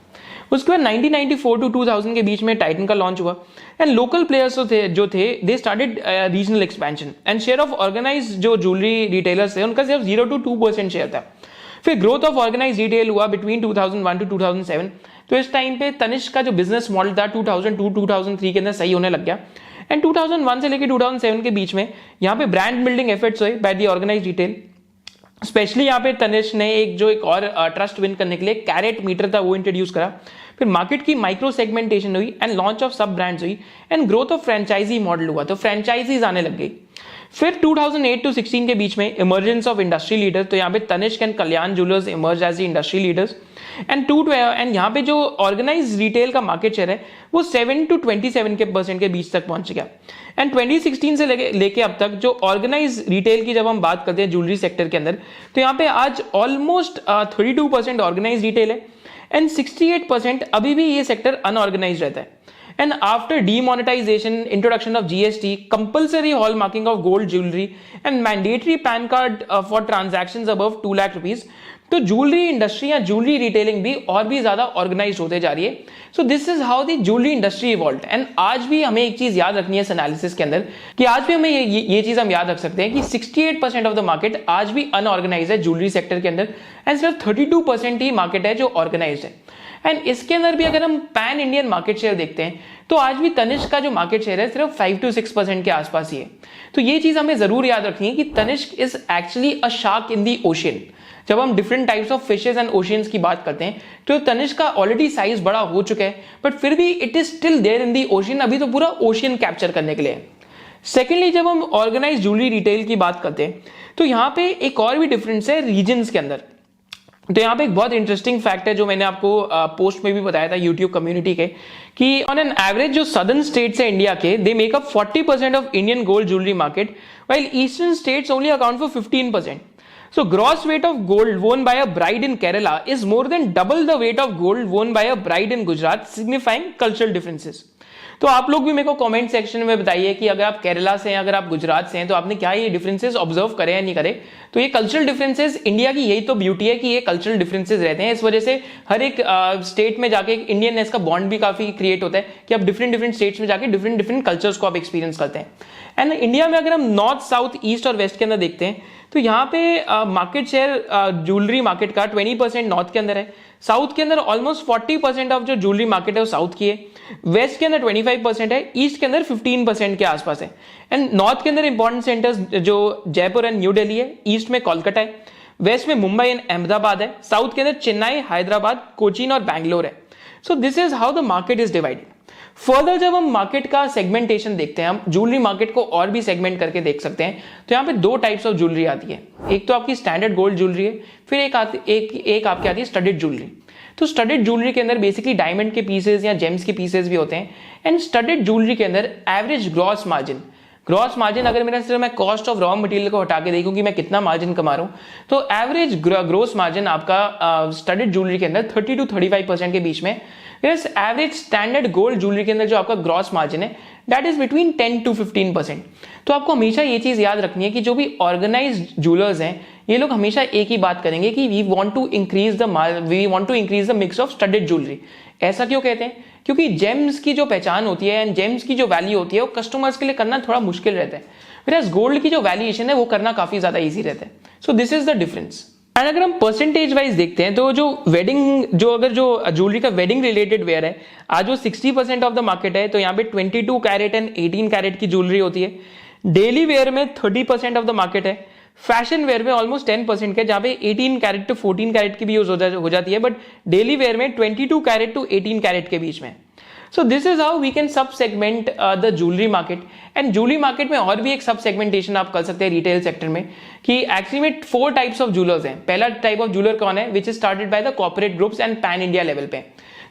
Speaker 1: उसके बाद 1994 टू 2000 के बीच में टाइटन का लॉन्च हुआ एंड लोकल प्लेयर्स जो थे they started regional expansion and share of organise जो ज्वेलरी रिटेलर्स थे उनका सिर्फ 0 to 2% शेयर था। फिर ग्रोथ ऑफ ऑर्गेनाइज रिटेल हुआ बिटवीन 2001 to 2007। तो इस टाइम पे तनिष्क का जो बिजनेस मॉडल था 2002-2003 के अंदर सही होने लग गया एंड 2001 से लेकर 2007 के बीच में यहाँ पे ब्रांड बिल्डिंग एफर्ट्स हुए by the organise retail. Specially यहाँ पे तनिष्क ने एक और ट्रस्ट विन करने के लिए कैरेट मीटर था वो इंट्रोड्यूस करा। फिर मार्केट की माइक्रो सेगमेंटेशन हुई and launch of sub brands हुई and growth of franchisee model हुआ, तो फ्रेंचाइजीज आने लग गई। फिर 2008 to 16 के बीच में इमर्जेंस ऑफ इंडस्ट्री लीडर्स, तो यहाँ पे Tanishq and Kalyan jewellers emerge as the industry leaders and यहाँ पे जो ऑर्गेनाइज रिटेल का मार्केट शेयर है वो 7 to 27% के बीच तक पहुंच गया। एंड 2016 से लेके अब तक जो ऑर्गेनाइज रिटेल की जब हम बात करते हैं ज्वेलरी सेक्टर के अंदर, तो यहाँ पे आज ऑलमोस्ट 32% ऑर्गेनाइज रिटेल है एंड 68% अभी भी ये सेक्टर अनऑर्गेनाइज रहता है। And after demonetization, introduction of GST, compulsory hallmarking of gold jewelry and mandatory PAN card for transactions above 2 lakh rupees, तो ज्वेलरी इंडस्ट्री या ज्वेलरी रिटेलिंग भी और भी ज्यादा ऑर्गेनाइज होते जा रही है। So this is how the jewellery industry evolved. And आज भी हमें एक चीज याद रखनी है इस एनालिसिस के अंदर कि आज भी हमें ये चीज हम याद रख सकते हैं कि 68% ऑफ द मार्केट आज भी अनऑर्गेनाइज है ज्वेलरी सेक्टर के अंदर एंड सिर्फ 32% ही मार्केट है जो ऑर्गेनाइज है। एंड इसके अंदर भी अगर हम पैन इंडियन मार्केट शेयर देखते हैं तो आज भी तनिष्क का जो मार्केट शेयर है सिर्फ 5 to 6% के आसपास ही है। तो ये चीज हमें जरूर याद रखनी है कि Tanishq is actually a shark in the ocean. जब हम different types of fishes and oceans की बात करते हैं तो तनिष्क का ऑलरेडी साइज बड़ा हो चुका है, बट फिर भी it is still there in the ocean, अभी तो पूरा ओशियन कैप्चर करने के लिए। सेकेंडली, जब हम ऑर्गेनाइज ज्वेलरी रिटेल की बात करते हैं तो यहाँ पे एक और भी डिफरेंस है रीजन्स के अंदर। तो यहाँ पे एक बहुत इंटरेस्टिंग फैक्ट है जो मैंने आपको पोस्ट में भी बताया था यूट्यूब कम्युनिटी के, कि ऑन एन एवरेज जो सदर्न स्टेट्स है इंडिया के they make up 40% of Indian gold jewellery market while eastern states only account for 15%. So gross weight of gold worn by a bride in Kerala is more than double the weight of gold worn by a bride in Gujarat, signifying cultural differences. तो आप लोग भी मेरे को comment section में बताइए कि अगर आप केरला से हैं, अगर आप गुजरात से हैं, तो आपने क्या ये डिफरेंसेस ऑब्जर्व करे या नहीं करे। तो ये कल्चरल डिफरेंसेस, इंडिया की यही तो ब्यूटी है कि ये कल्चरल डिफरेंसेस रहते हैं। इस वजह से हर एक स्टेट में जाके इंडियननेस का बॉन्ड भी काफी क्रिएट होता है कि आप डिफरेंट स्टेट्स में जाके डिफरेंट कल्चर्स को आप एक्सपीरियंस करते हैं। एंड इंडिया में अगर हम नॉर्थ, साउथ, ईस्ट और वेस्ट के अंदर देखते हैं तो यहाँ पे मार्केट शेयर ज्वेलरी मार्केट का 20% नॉर्थ के अंदर है, साउथ के अंदर ऑलमोस्ट 40% ऑफ जो ज्वेलरी मार्केट है वो साउथ की है, वेस्ट के अंदर 25% है, ईस्ट के अंदर 15% के आसपास है। एंड नॉर्थ के अंदर इंपॉर्टेंट सेंटर्स जो जयपुर एंड न्यू दिल्ली है, ईस्ट में कोलकाता है, वेस्ट में मुंबई एंड अहमदाबाद है, साउथ के अंदर चेन्नई, हैदराबाद, कोचीन और बैंगलोर है। So this is how the market is divided. Further जब हम मार्केट का सेगमेंटेशन देखते हैं, हम ज्वेलरी मार्केट को और भी सेगमेंट करके देख सकते हैं। तो यहाँ पे दो टाइप्स ऑफ ज्वेलरी आती है, एक तो आपकी स्टैंडर्ड गोल्ड ज्वेलरी है, फिर एक आपकी आती है स्टडेड ज्वेलरी। तो स्टडेड ज्वेलरी के अंदर बेसिकली डायमंड के पीसेस या जेम्स के पीसेस भी होते हैं। एंड स्टडेड ज्वेलरी के अंदर एवरेज ग्रॉस मार्जिन अगर मेरा सिर्फ मैं कॉस्ट ऑफ रॉ मटेरियल को हटा के देखूं कि मैं कितना मार्जिन कमा रहा हूं, तो एवरेज ग्रोस मार्जिन आपका स्टडेड ज्वेलरी के अंदर 30 to 35% के बीच में। एवरेज स्टैंडर्ड गोल्ड ज्वेलरी के अंदर जो आपका ग्रॉस मार्जिन है दैट इज बिटवीन 10 to 15%। तो आपको हमेशा ये चीज याद रखनी है कि जो भी ऑर्गेनाइज्ड ज्वेलर्स हैं ये लोग हमेशा एक ही बात करेंगे कि we want to increase the mix of studded jewellery. ऐसा क्यों कहते हैं? क्योंकि जेम्स की जो पहचान होती है एंड जेम्स की जो वैल्यू होती है वो कस्टमर्स के लिए करना थोड़ा मुश्किल रहता है, व्हेयरएज गोल्ड की जो वैल्यूएशन है वो करना काफी ज्यादा इजी रहता है। So this is the difference. And अगर हम परसेंटेज वाइज देखते हैं तो जो ज्वेलरी का वेडिंग रिलेटेड वेयर है आज वो 60% ऑफ द मार्केट है। तो यहाँ पे 22 कैरेट एंड 18 कैरेट की ज्वेलरी होती है। डेली वेयर में 30% ऑफ द मार्केट है। फैशन वेयर में ऑलमोस्ट 10% के, जहां पे 18 कैरेट टू 14 कैरेट की भी यूज हो जाती है, बट डेली वेयर में 22 कैरेट टू 18 कैरेट के बीच में। So this is how we can sub segment the jewellery market. And jewellery market में और भी एक सब सेगमेंटेशन आप कर सकते हैं रिटेल सेक्टर में, कि एक्चुअली में 4 टाइप्स ऑफ ज्वेलर्स हैं। पहला टाइप ऑफ ज्वेलर कौन है, which is started by the corporate groups and pan India level पे।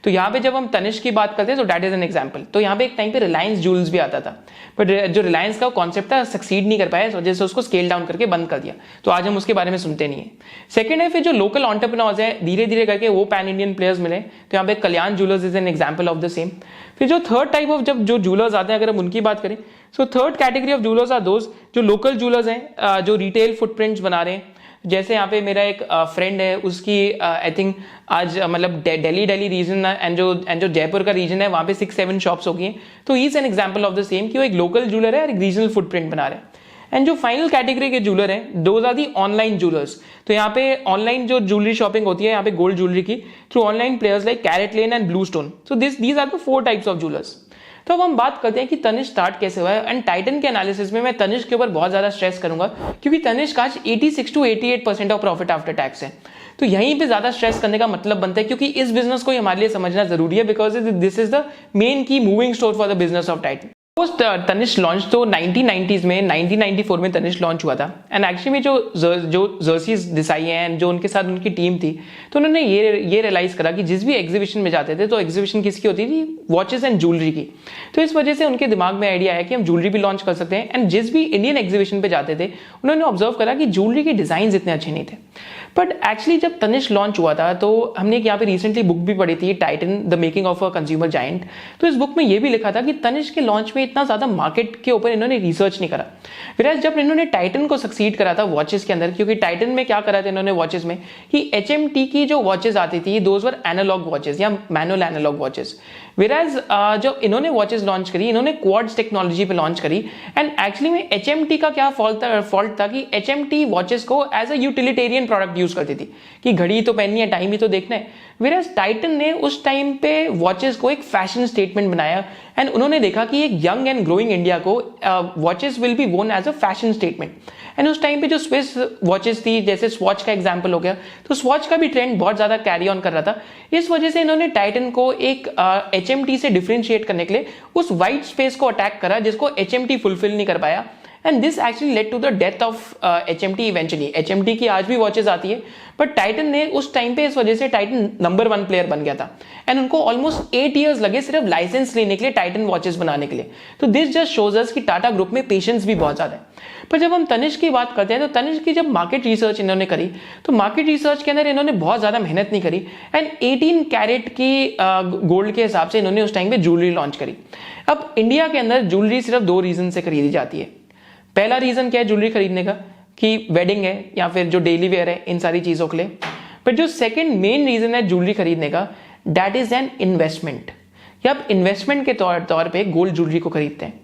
Speaker 1: तो यहाँ पे जब हम तनिष्क की बात करते हैं तो दैट इज एन एग्जाम्पल। तो यहाँ पे एक टाइम पे रिलायंस जूल्स भी आता था, बट जो रिलायंस का कॉन्सेप्ट था सक्सीड नहीं कर पाया, इस वजह से उसको स्केल डाउन करके बंद कर दिया, तो आज हम उसके बारे में सुनते नहीं है। सेकंड है फिर जो लोकल एंटरप्रेन्योर्स है धीरे धीरे करके वो पैन इंडियन प्लेयर्स मिले, तो यहाँ पे Kalyan jewellers is an example of the same. फिर जो थर्ड टाइप ऑफ जब जो जूलर्स आते हैं अगर हम उनकी बात करें, so third category of jewellers are those जो लोकल जूलर्स हैं, जो रिटेल फुटप्रिंट्स बना रहे हैं। जैसे यहाँ पे मेरा एक फ्रेंड है, उसकी आई थिंक आज मतलब दिल्ली रीजन एंड जो जयपुर का रीजन है वहाँ पे 6-7 शॉप्स हो गई हैं, तो he is an example of the same कि वो एक लोकल जूलर है और एक रीजनल फुटप्रिंट बना रहे हैं। एंड जो फाइनल कैटेगरी के जूलर हैं those are the online jewellers. तो यहाँ पे ऑनलाइन जो ज्वेलरी शॉपिंग होती है यहाँ पे गोल्ड ज्वेलरी की through online players like CaratLane and Bluestone, so these are the 4 types of jewellers. तो अब हम बात करते हैं कि तनिष्क स्टार्ट कैसे हुआ है, एंड टाइटन के एनालिसिस में मैं तनिष्क के ऊपर बहुत ज्यादा स्ट्रेस करूंगा क्योंकि तनिष्क आज 86 to 88% of profit after tax है। तो यहीं पे ज्यादा स्ट्रेस करने का मतलब बनता है क्योंकि इस बिजनेस को हमारे लिए समझना जरूरी है, because this is the main key moving store for the business of Titan. Post Tanishq launch तो 1990s में 1994 में तनिष्क लॉन्च हुआ था, एंड एक्चुअली में जो जर्सीज दिसाई हैं जो उनके साथ उनकी टीम थी, तो उन्होंने ये रियलाइज करा कि जिस भी एग्जीबिशन में जाते थे तो एग्जीबिशन किसकी होती थी, वॉचेस एंड ज्वेलरी की। तो इस वजह से उनके दिमाग में आइडिया आया कि हम ज्वेलरी भी लॉन्च कर सकते हैं, एंड जिस भी इंडियन एग्जीबिशन पे जाते थे उन्होंने ऑब्जर्व करा कि ज्वेलरी के डिजाइन इतने अच्छे नहीं थे। बट एक्चुअली जब तनिष्क लॉन्च हुआ था तो हमने यहाँ पे रिसेंटली बुक भी पढ़ी थी, Titan the making of a consumer giant. तो इस बुक में ये भी लिखा था कि तनिष्क के लॉन्च में इतना ज्यादा मार्केट के ऊपर इन्होंने रिसर्च नहीं करा। फिर जब इन्होंने टाइटन को सक्सीड करा था वॉचेस के अंदर, क्योंकि टाइटन में क्या करा था इन्होंने वॉचेस में कि HMT की जो वॉचेस आती थी दोज वर एनालॉग वॉचेस या मैनुअल एनालॉग वॉचेस, Whereas जब इन्होंने वॉचेस लॉन्च करी इन्होंने क्वाड्स टेक्नोलॉजी पे लॉन्च करी, एंड एक्चुअली में HMT का क्या फॉल्ट था कि HMT वॉचेस को as a utilitarian product use करती थी कि घड़ी तो पहननी है, टाइम ही तो देखना है। Whereas टाइटन ने उस टाइम पे वॉचेस को एक फैशन स्टेटमेंट बनाया, एंड उन्होंने देखा कि एक यंग एंड ग्रोइंग इंडिया को watches will be won as a fashion statement. And उस टाइम पे जो स्विस वॉचेस थी, जैसे स्वॉच का एग्जांपल हो गया, तो स्वॉच का भी ट्रेंड बहुत ज्यादा कैरी ऑन कर रहा था। इस वजह से इन्होंने टाइटन को एक HMT से डिफरेंशिएट करने के लिए उस वाइट स्पेस को अटैक करा जिसको HMT फुलफिल नहीं कर पाया, and this actually led to the death of HMT eventually. HMT की आज भी वॉचेस आती है, बट टाइटन ने उस टाइम पे इस वजह से टाइटन नंबर 1 प्लेयर बन गया था, एंड उनको ऑलमोस्ट 8 years लगे सिर्फ लाइसेंस लेने के लिए टाइटन वॉचेस बनाने के लिए। तो दिस जस्ट शोज अस कि टाटा ग्रुप में पेशेंस भी बहुत ज्यादा है। पर जब हम तनिष्क की बात करते हैं तो तनिष्क की जब मार्केट रिसर्च इन्होंने करी तो मार्केट रिसर्च के अंदर इन्होंने बहुत ज्यादा मेहनत नहीं करी, एंड 18 कैरेट की गोल्ड के हिसाब से इन्होंने उस टाइम पे ज्वेलरी लॉन्च करी। अब इंडिया के अंदर ज्वेलरी सिर्फ 2 रीजन से खरीदी जाती है। पहला रीजन क्या है ज्वेलरी खरीदने का, कि वेडिंग है या फिर जो डेली वेयर है, इन सारी चीजों के लिए। बट जो सेकंड मेन रीजन है ज्वेलरी खरीदने का, दैट इज एन इन्वेस्टमेंट, कि आप इन्वेस्टमेंट के तौर पे गोल्ड ज्वेलरी को खरीदते हैं।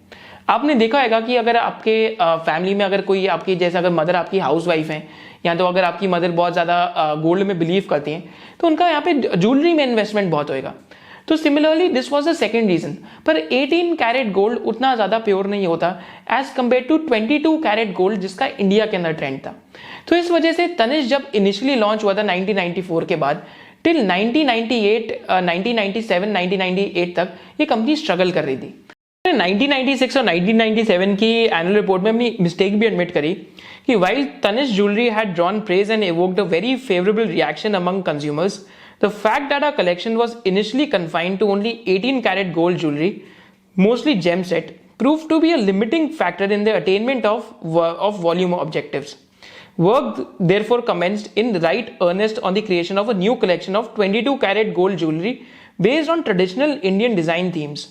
Speaker 1: आपने देखा होगा कि अगर आपके फैमिली में अगर कोई आपकी जैसे अगर मदर आपकी हाउस वाइफ है, या तो अगर आपकी मदर बहुत ज्यादा गोल्ड में बिलीव करती हैं, तो उनका यहाँ पे ज्वेलरी में इन्वेस्टमेंट बहुत होएगा। तो similarly this was the second reason. पर 18 कैरेट गोल्ड उतना ज्यादा प्योर नहीं होता as compare to 22 carat gold जिसका इंडिया के अंदर ट्रेंड था। तो इस वजह से तनिष्क जब इनिशियली लॉन्च हुआ था 1994 के बाद टिल 1998 1997 1998 तक ये कंपनी स्ट्रगल कर रही थी। 1996 और 1997 की एनुअल रिपोर्ट में अपनी मिस्टेक भी एडमिट करी कि while Tanishq jewellery had drawn praise and evoked a very favorable reaction among consumers, the fact that our collection was initially confined to only 18 karat gold jewelry, mostly gem set, proved to be a limiting factor in the attainment of volume objectives. Work therefore commenced in right earnest on the creation of a new collection of 22 karat gold jewelry based on traditional Indian design themes.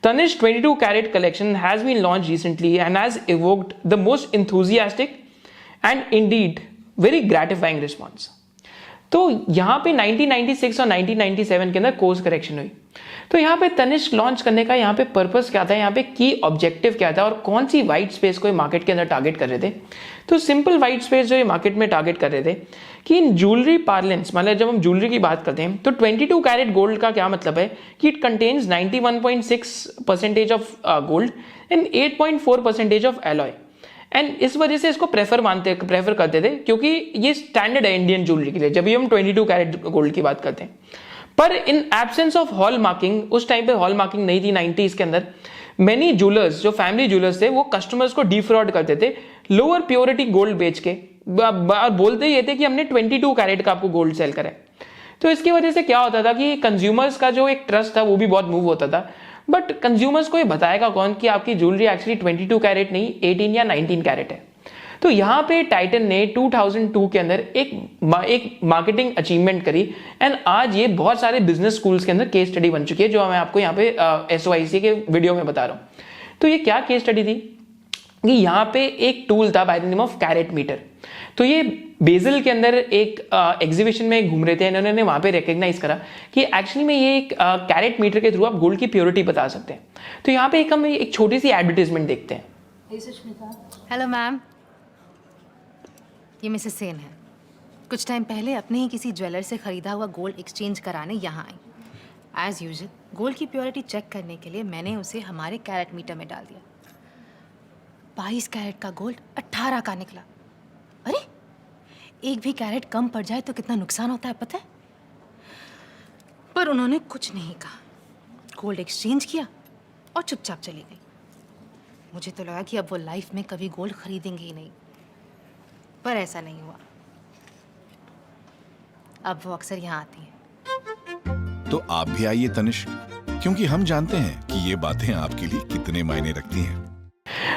Speaker 1: Tanishq 22 carat collection has been launched recently and has evoked the most enthusiastic and indeed very gratifying response. तो यहाँ पे 1996 और 1997 के अंदर course correction हुई। तो यहाँ पे तनिष्क लॉन्च करने का यहाँ पे पर्पस क्या था, यहाँ पे की ऑब्जेक्टिव क्या था और कौन सी वाइट स्पेस को ये मार्केट के अंदर टारगेट कर रहे थे। तो सिंपल वाइट स्पेस जो ये मार्केट में टारगेट कर रहे थे कि इन ज्वेलरी पार्लेंस, मतलब जब हम ज्वेलरी की बात करते हैं तो 22 कैरेट गोल्ड का क्या मतलब है कि it contains 91.6% of gold and 8.4% of alloy, and इस वजह से इसको प्रेफर करते थे क्योंकि ये स्टैंडर्ड है इंडियन ज्वेलरी के लिए जब भी हम 22 कैरेट गोल्ड की बात करते हैं। पर in absence of hall marking, उस टाइम पे हॉल मार्किंग नहीं थी 90s के अंदर, मेनी ज्वेलर्स जो फैमिली ज्वेलर्स थे वो कस्टमर्स को डिफ्रॉड करते थे लोअर प्योरिटी गोल्ड बेच के, और बोलते ये थे कि हमने 22 कैरेट का आपको गोल्ड सेल करा है। तो इसकी वजह से क्या होता था कि कंज्यूमर्स का जो एक ट्रस्ट था वो भी बहुत मूव होता था। बट कंज्यूमर्स को ये बताएगा कौन कि आपकी ज्वेलरी एक्चुअली 22 कैरेट नहीं 18 या 19 कैरेट है। तो यहाँ पे टाइटन ने 2002 के अंदर एक मार्केटिंग अचीवमेंट करी एंड आज ये बहुत सारे बिजनेस स्कूल्स के अंदर केस स्टडी बन चुकी है, जो मैं आपको यहाँ पे SOIC के वीडियो में बता रहा हूँ। तो ये क्या केस स्टडी थी कि यहाँ पे एक टूल था by the name of carat meter. तो ये बेजल के अंदर एक एग्जीबिशन में घूम रहे थे, इन्होंने वहां पे रिकग्नाइज करा कि एक्चुअली में ये एक कैरेट मीटर के थ्रू आप गोल्ड की प्योरिटी बता सकते हैं। तो यहाँ पे हम एक छोटी सी एडवर्टीजमेंट देखते हैं।
Speaker 2: हेलो मैम, ये मिसेस सेन है। कुछ टाइम पहले अपने ही किसी ज्वेलर से खरीदा हुआ गोल्ड एक्सचेंज कराने यहाँ आई। एज यूजुअल गोल्ड की प्योरिटी चेक करने के लिए मैंने उसे हमारे कैरेट मीटर में डाल दिया। 22 कैरेट का गोल्ड 18 का निकला। अरे एक भी कैरेट कम पड़ जाए तो कितना नुकसान होता है पता है? पर उन्होंने कुछ नहीं कहा, गोल्ड एक्सचेंज किया और चुपचाप चली गई। मुझे तो लगा कि अब वो लाइफ में कभी गोल्ड खरीदेंगे ही नहीं, पर ऐसा नहीं हुआ। अब वो अक्सर यहाँ आती हैं।
Speaker 3: तो आप भी आइए तनिष्क, क्योंकि हम जानते हैं कि ये बातें आपके लिए कितने मायने रखती हैं।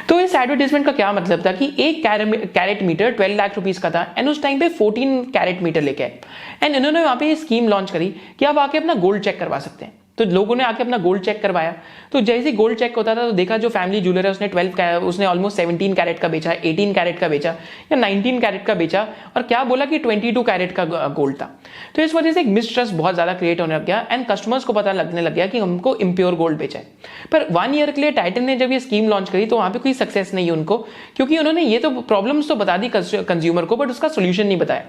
Speaker 1: तो इस एडवर्टीजमेंट का क्या मतलब था कि एक कैरेट मीटर 12 लाख रुपीस का था एंड उस टाइम पे 14 कैरेट मीटर लेके आए एंड इन्होंने वहां पे ये स्कीम लॉन्च करी कि आप आके अपना गोल्ड चेक करवा सकते हैं। तो लोगों ने आके अपना गोल्ड चेक करवाया। तो जैसे गोल्ड चेक होता था तो देखा जो फैमिली ज्वेलर है उसने ऑलमोस्ट 17 कैरेट का बेचा, 18 कैरेट का बेचा या 19 कैरेट का बेचा और क्या बोला कि 22 कैरेट का गोल्ड था। तो इस वजह से एक मिसट्रस्ट बहुत ज्यादा क्रिएट होने लग गया एंड कस्टमर्स को पता लगने लग गया कि हमको इम्प्योर गोल्ड बेचा है। पर 1 ईयर के लिए टाइटन ने जब ये स्कीम लॉन्च करी तो वहां पे कोई सक्सेस नहीं उनको, क्योंकि उन्होंने ये तो प्रॉब्लम्स तो बता दी कंज्यूमर को बट उसका सोल्यूशन नहीं बताया।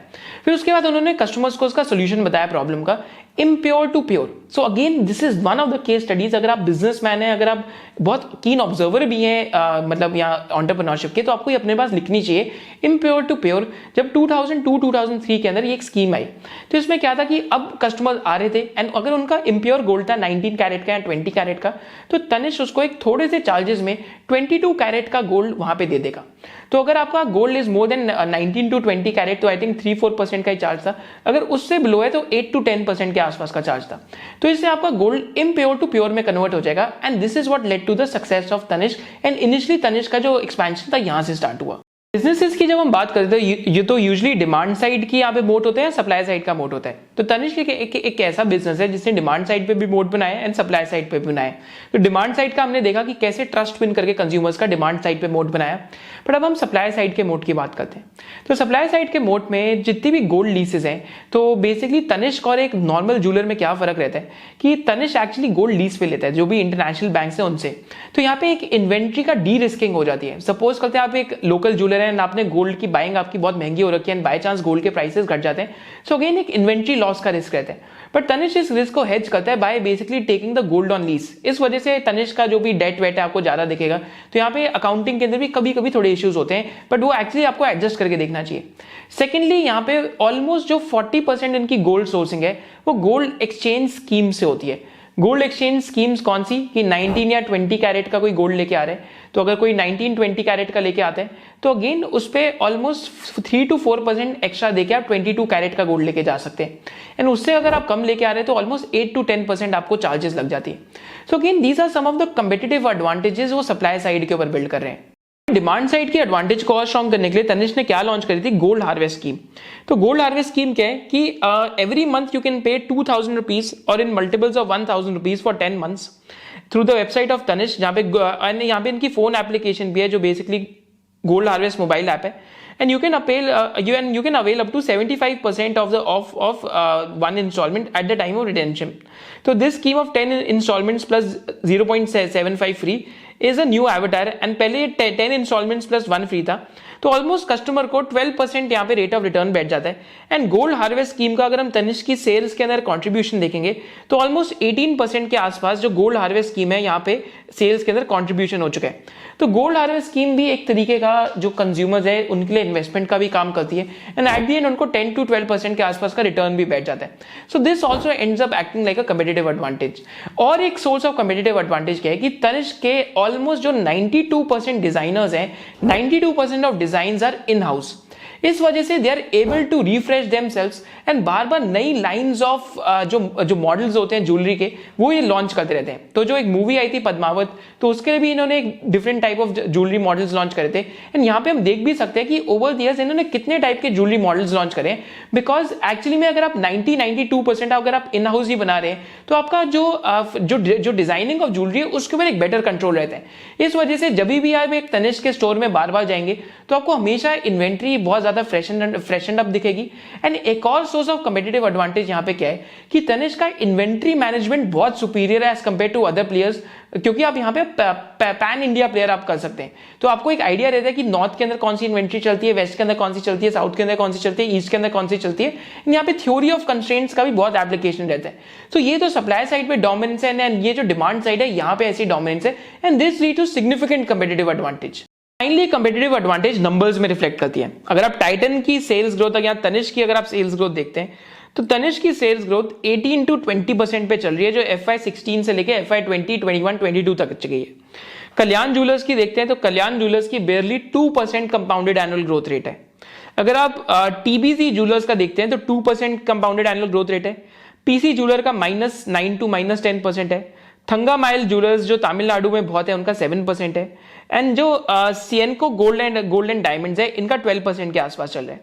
Speaker 1: फिर उसके बाद उन्होंने कस्टमर्स को उसका सोल्यूशन बताया प्रॉब्लम का, impure to pure. So again this is one of the case studies. अगर आप बिजनेसमैन हैं, अगर आप बहुत कीन ऑब्जर्वर भी हैं मतलब यहाँ एंटरप्रेन्योरशिप के, तो आपको ये अपने पास लिखनी चाहिए इम्प्योर टू प्योर। जब 2002-2003 के अंदर ये एक स्कीम आई तो इसमें क्या था कि अब कस्टमर आ रहे थे एंड अगर उनका इम्प्योर गोल्ड था 19 कैरेट का या 20 कैरेट का तो तनिष्क उसको एक थोड़े से चार्जेस में 22 कैरेट का गोल्ड वहां पे दे देगा। तो अगर आपका gold is more than 19 to 20 carat तो आई थिंक 3-4% का ही चार्ज था, अगर उससे बिलो है तो 8 to 10% के आसपास का चार्ज था। तो इससे आपका गोल्ड इम्प्योर टू प्योर में कन्वर्ट हो जाएगा and this is what led to the success of Tanishq and initially Tanishq का जो एक्सपेंशन था यहां से स्टार्ट हुआ। बिजनेसेस की जब हम बात करते हैं ये तो यूजुअली डिमांड साइड की यहाँ पे मोड होते हैं, सप्लाई साइड का मोड होता है। तो तनिष्क एक ऐसा बिजनेस है जिसने डिमांड साइड पे भी मोड बनाया एंड सप्लाई साइड पे भी बनाया। तो डिमांड साइड का हमने देखा कि कैसे ट्रस्ट विन करके कंज्यूमर्स का डिमांड साइड पे मोड बनाया। बट अब हम सप्लाई साइड के मोड की बात करते हैं। तो सप्लाई साइड के मोड में जितनी भी गोल्ड लीसेस हैं तो बेसिकली तनिष्क और एक नॉर्मल ज्वेलर में क्या फर्क रहता है कि तनिष्क एक्चुअली गोल्ड लीज पे लेता है जो भी इंटरनेशनल बैंक है उनसे। तो यहाँ पे एक इन्वेंट्री का डी रिस्किंग हो जाती है। सपोज करते हैं आप एक लोकल ज्वेलर है एंड आपने गोल्ड की बाइंग आपकी बहुत महंगी हो रखी है एंड बाय चांस गोल्ड के प्राइसेस घट जाते हैं, सो अगेन एक इन्वेंट्री लॉस का रिस्क रहता है। बट तनिष्क इस रिस्क को हेज करता है bye basically taking the gold on lease. इस वजह से तनिष्क का जो भी डेट वेट है आपको ज्यादा दिखेगा। तो यहाँ पे अकाउंटिंग के अंदर भी कभी कभी थोड़े इश्यूज होते हैं बट वो एक्चुअली आपको एडजस्ट करके देखना चाहिए। सेकेंडली यहाँ पे ऑलमोस्ट जो 40% इनकी गोल्ड सोर्सिंग है वो गोल्ड एक्सचेंज स्कीम से होती है। गोल्ड एक्सचेंज स्कीम्स कौन सी कि 19 या 20 कैरेट का कोई गोल्ड लेके आ रहा है, तो अगर कोई 19-20 कैरेट का लेके आता है तो अगेन उस पे ऑलमोस्ट 3 to 4% एक्स्ट्रा देके आप 22 कैरेट का गोल्ड लेके जा सकते हैं एंड उससे अगर आप कम लेके आ रहे हैं तो ऑलमोस्ट 8 to 10% आपको चार्जेस लग जाती है। So again these are some of the competitive advantages वो सप्लाई साइड के ऊपर बिल्ड कर रहे हैं। डिमांड साइड की एडवांटेज को और स्ट्रॉन्ग करने के लिए तनिष्क ने क्या लॉन्च करी थी, गोल्ड हार्वेस्ट स्कीम। तो गोल्ड हार्वेस्ट स्कीम क्या है कि every month you can pay 2000 rupees और in multiples of 1000 rupees for 10 months through the website of Tanishq, जहाँ पे यहाँ पे इनकी फोन एप्लीकेशन भी है जो basically gold harvest mobile app है and you can avail up to 75% of one installment at the time of redemption. So this scheme of 10 installments plus 0.75 free is a new avatar and पहले 10 installments plus 1 free था। तो almost customer को 12% यहाँ पे rate of return बैठ जाता है and gold harvest scheme का अगर हम तनिष्क की सेल्स के अंदर कंट्रीब्यूशन देखेंगे तो ऑलमोस्ट 18% के आसपास जो गोल्ड हार्वेस्ट स्कीम है यहाँ पे सेल्स के अंदर कंट्रीब्यूशन हो चुका है। तो गोल्ड हार्वेस्ट स्कीम भी एक तरीके का जो कंज्यूमर्स है उनके लिए इन्वेस्टमेंट का भी काम करती है एंड एट द एंड उनको 10 to 12% के आसपास का रिटर्न भी बैठ जाता है। So this also ends up acting like a competitive advantage. और एक सोर्स ऑफ कम्पिटिटिव एडवांटेज क्या है कि तनिष्क के ऑलमोस्ट जो 92% डिजाइनर्स हैं, 92% of designs are in house. इस वजह से they are able to refresh themselves and बार बार नई लाइंस ऑफ जो मॉडल्स होते हैं ज्वेलरी के वो ये लॉन्च करते रहते हैं। तो जो एक मूवी आई थी पद्मावत, तो उसके लिए भी इन्होंने एक different type of jewellery models launch करे थे। एंड यहाँ पे हम देख भी सकते हैं कि ओवर द ईयर्स इन्होंने कितने टाइप के ज्वेलरी मॉडल्स लॉन्च करे, बिकॉज एक्चुअली में अगर आप 90-92% अगर आप इन हाउस ही बना रहे हैं तो आपका जो डिजाइनिंग ऑफ ज्वेलरी है उसके ऊपर एक बेटर कंट्रोल रहता है। इस वजह से जब भी आप एक तनिष्क के स्टोर में बार बार जाएंगे तो आपको हमेशा इन्वेंट्री बहुत ज्यादा फ्रेशन अप दिखेगी। एंड एक और सोर्स ऑफ कम्पिटिटिव एडवांटेज यहाँ पे क्या है कि तनिष्क का इन्वेंट्री मैनेजमेंट बहुत सुपीरियर है as compare to other players, क्योंकि आप यहाँ पे पैन इंडिया प्लेयर आप कर सकते हैं। तो आपको एक आइडिया रहता है कि नॉर्थ के अंदर कौन सी इन्वेंट्री चलती है, वेस्ट के अंदर कौन सी चलती है, साउथ के अंदर कौन सी चलती है, ईस्ट के अंदर कौन सी चलती है। यहाँ पे थ्योरी ऑफ कंस्ट्रेंट्स का भी बहुत एप्लीकेशन रहता है। तो ये तो सप्लाई साइड पे डोमिनेंस है एंड ये जो डिमांड साइड है यहाँ पे ऐसी डोमिनेंस है and this lead to significant competitive advantage. Finally competitive advantage numbers में रिफ्लेक्ट करती है। अगर आप टाइटन की सेल्स ग्रोथ या तनिष्क की अगर आप सेल्स ग्रोथ देखते हैं तो तनिष्क की सेल्स ग्रोथ 18 to 20% पे चल रही है, जो FY16 से लेके FY20, 21, 22 तक गई है। कल्याण ज्वेलर्स की देखते हैं तो कल्याण ज्वेलर्स की बेयरली 2% कंपाउंडेड एनुअल ग्रोथ रेट है। अगर आप TBC ज्वेलर्स का देखते हैं तो 2% कंपाउंडेड एनुअल ग्रोथ रेट है। PC ज्वेलर का -9 to -10% है। थंगा माइल ज्वेलर्स जो तमिलनाडु में बहुत है उनका 7% है। एंड जो सिएनको गोल्ड एंड डायमंड्स है इनका 12% के आसपास चल रहा है।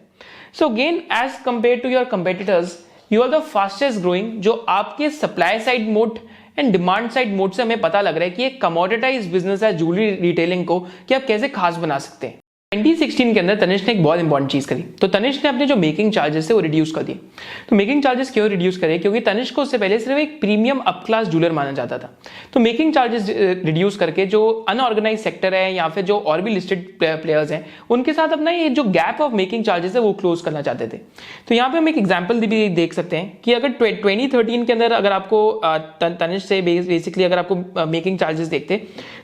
Speaker 1: So again as compare to your competitors you are the fastest growing, जो आपके supply side mode and demand side mode से हमें पता लग रहा है कि एक कमोडिटाइज बिजनेस है ज्वेलरी रिटेलिंग को कि आप कैसे खास बना सकते हैं। 2016 के अंदर तनिष्क ने एक बहुत इंपॉर्टेंट चीज करी, तो तनिष्क ने अपने जो मेकिंग चार्जेस थे वो रिड्यूस कर दिए। तो मेकिंग चार्जेस क्यों रिड्यूस करे, क्योंकि तनिष्क को उससे पहले सिर्फ एक प्रीमियम अप क्लास ज्वेलर माना जाता था। तो मेकिंग चार्जेस रिड्यूस करके जो अनऑर्गेनाइज सेक्टर है या फिर जो और भी लिस्टेड प्लेयर्स हैं उनके साथ अपना ये जो गैप ऑफ मेकिंग चार्जेस है वो क्लोज करना चाहते थे। तो यहाँ पे हम एक एग्जाम्पल भी देख सकते हैं कि अगर 2013 के अंदर अगर आपको तनिष्क से बेसिकली अगर आपको मेकिंग चार्जेस देखते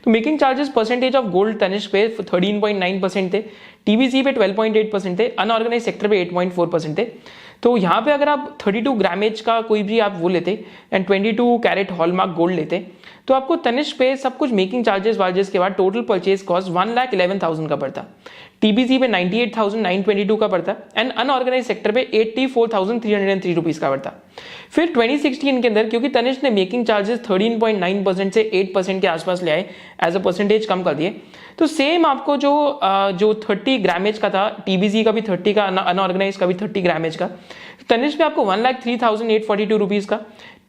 Speaker 1: तो making charges percentage of gold Tanishq पे 13.9% थे, TBC पे 12.8% थे, अनऑर्गेनाइज सेक्टर पे 8.4% थे। तो यहाँ पे अगर आप 32 ग्रामेज का कोई भी आप वो लेते एंड 22 कैरेट हॉलमार्क गोल्ड लेते तो आपको तनिष्क पे सब कुछ मेकिंग चार्जेस वार्जेस के बाद टोटल परचेज कॉस्ट 1,11,000 का पड़ता, TBC पे 98,922 का पड़ता एंड अनऑर्गेनाइज सेक्टर पे 84,303 रुपीज का पड़ता। फिर 2016 के अंदर क्योंकि तनिष्क ने मेकिंग चार्जेस 13.9% से 8% के आसपास ले आए, एज अ परसेंटेज कम कर दिए, तो सेम आपको जो 30 ग्रामेज का था, TBC का भी 30 का, अनऑर्गेनाइज का भी 30 ग्रामेज का, तनिष्क पे आपको 1,03,842 रुपीज का,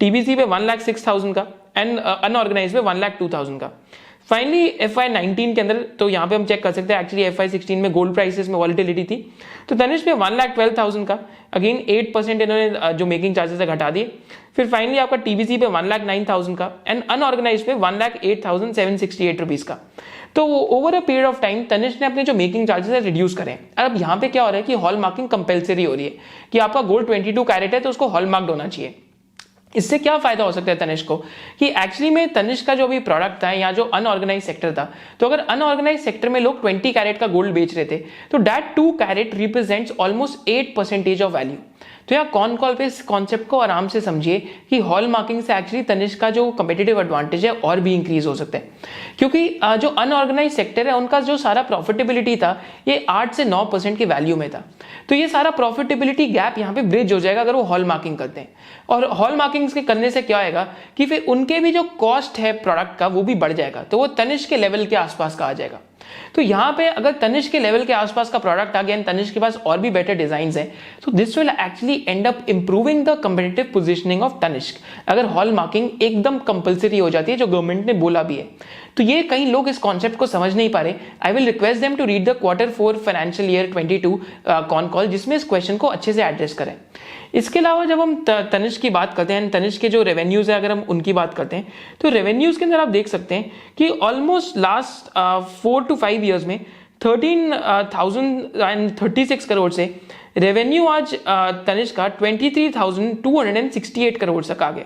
Speaker 1: TBC पे 1,06,000 का एंड अनऑर्गेनाइज पे 1,02,000 का। फाइनली FY19 के अंदर तो यहाँ पे हम चेक कर सकते हैं, एक्चुअली FY16 में गोल्ड प्राइसेस में वॉलिटिलिटी थी, तो तनिष्क पे 1,12,000 का, अगेन 8% इन्होंने जो मेकिंग चार्जेस है घटा दिए। फिर फाइनली आपका TBC पे 1,09,000 का एंड अनऑर्गेनाइज पे 1,08,768 रुपीज का। तो over a period of time Tanishq ने अपने जो मेकिंग चार्जेस है रिड्यूस करें। अब यहाँ पे क्या हो रहा है कि हॉल मार्किंग कंपलसरी हो रही है कि आपका गोल्ड 22 कैरेट है तो उसको हॉल मार्क्ड होना चाहिए। इससे क्या फायदा हो सकता है तनिष्क को कि एक्चुअली में तनिष्क का जो भी प्रोडक्ट था या जो अनऑर्गेनाइज सेक्टर था, तो अगर अनऑर्गेनाइज सेक्टर में लोग 20 कैरेट का गोल्ड बेच रहे थे तो that 2 carat represents almost 8% of value. तो यहाँ कॉन कॉल पे इस कॉन्सेप्ट को आराम से समझिए कि हॉल मार्किंग से एक्चुअली तनिष्क का जो कम्पिटिटिव एडवांटेज है और भी इंक्रीज हो सकता है, क्योंकि जो अनऑर्गेनाइज सेक्टर है उनका जो सारा प्रॉफिटेबिलिटी था ये 8 से 9% की वैल्यू में था। तो ये सारा प्रॉफिटेबिलिटी गैप यहाँ पे ब्रिज हो जाएगा अगर वो हॉल मार्किंग करते हैं। और हॉल मार्किंग के करने से क्या होगा कि फिर उनके भी जो कॉस्ट है प्रोडक्ट का वो भी बढ़ जाएगा, तो वो तनिष्क के लेवल के आसपास का आ जाएगा। तो यहाँ पे अगर तनिष्क के लेवल के आसपास का प्रोडक्ट आ गया एंड तनिष्क के पास और भी बेटर डिजाइन है, तो this will actually end up improving the competitive positioning of Tanishq, अगर हॉल मार्किंग एकदम कंपलसरी हो जाती है जो गवर्नमेंट ने बोला भी है। तो ये कई लोग इस कॉन्सेप्ट को समझ नहीं पा रहे। I will request them to read the Q4 financial year 22 con call, जिसमें इस क्वेश्चन को अच्छे से एड्रेस करें। इसके अलावा जब हम तनिष्क की बात करते हैं, तनिष्क के जो रेवेन्यूज है अगर हम उनकी बात करते हैं, तो रेवेन्यूज के अंदर आप देख सकते हैं कि ऑलमोस्ट लास्ट 4 to 5 ईयर्स में 13,036 करोड़ से रेवेन्यू आज तनिष्क का 23,268 करोड़ तक आ गया।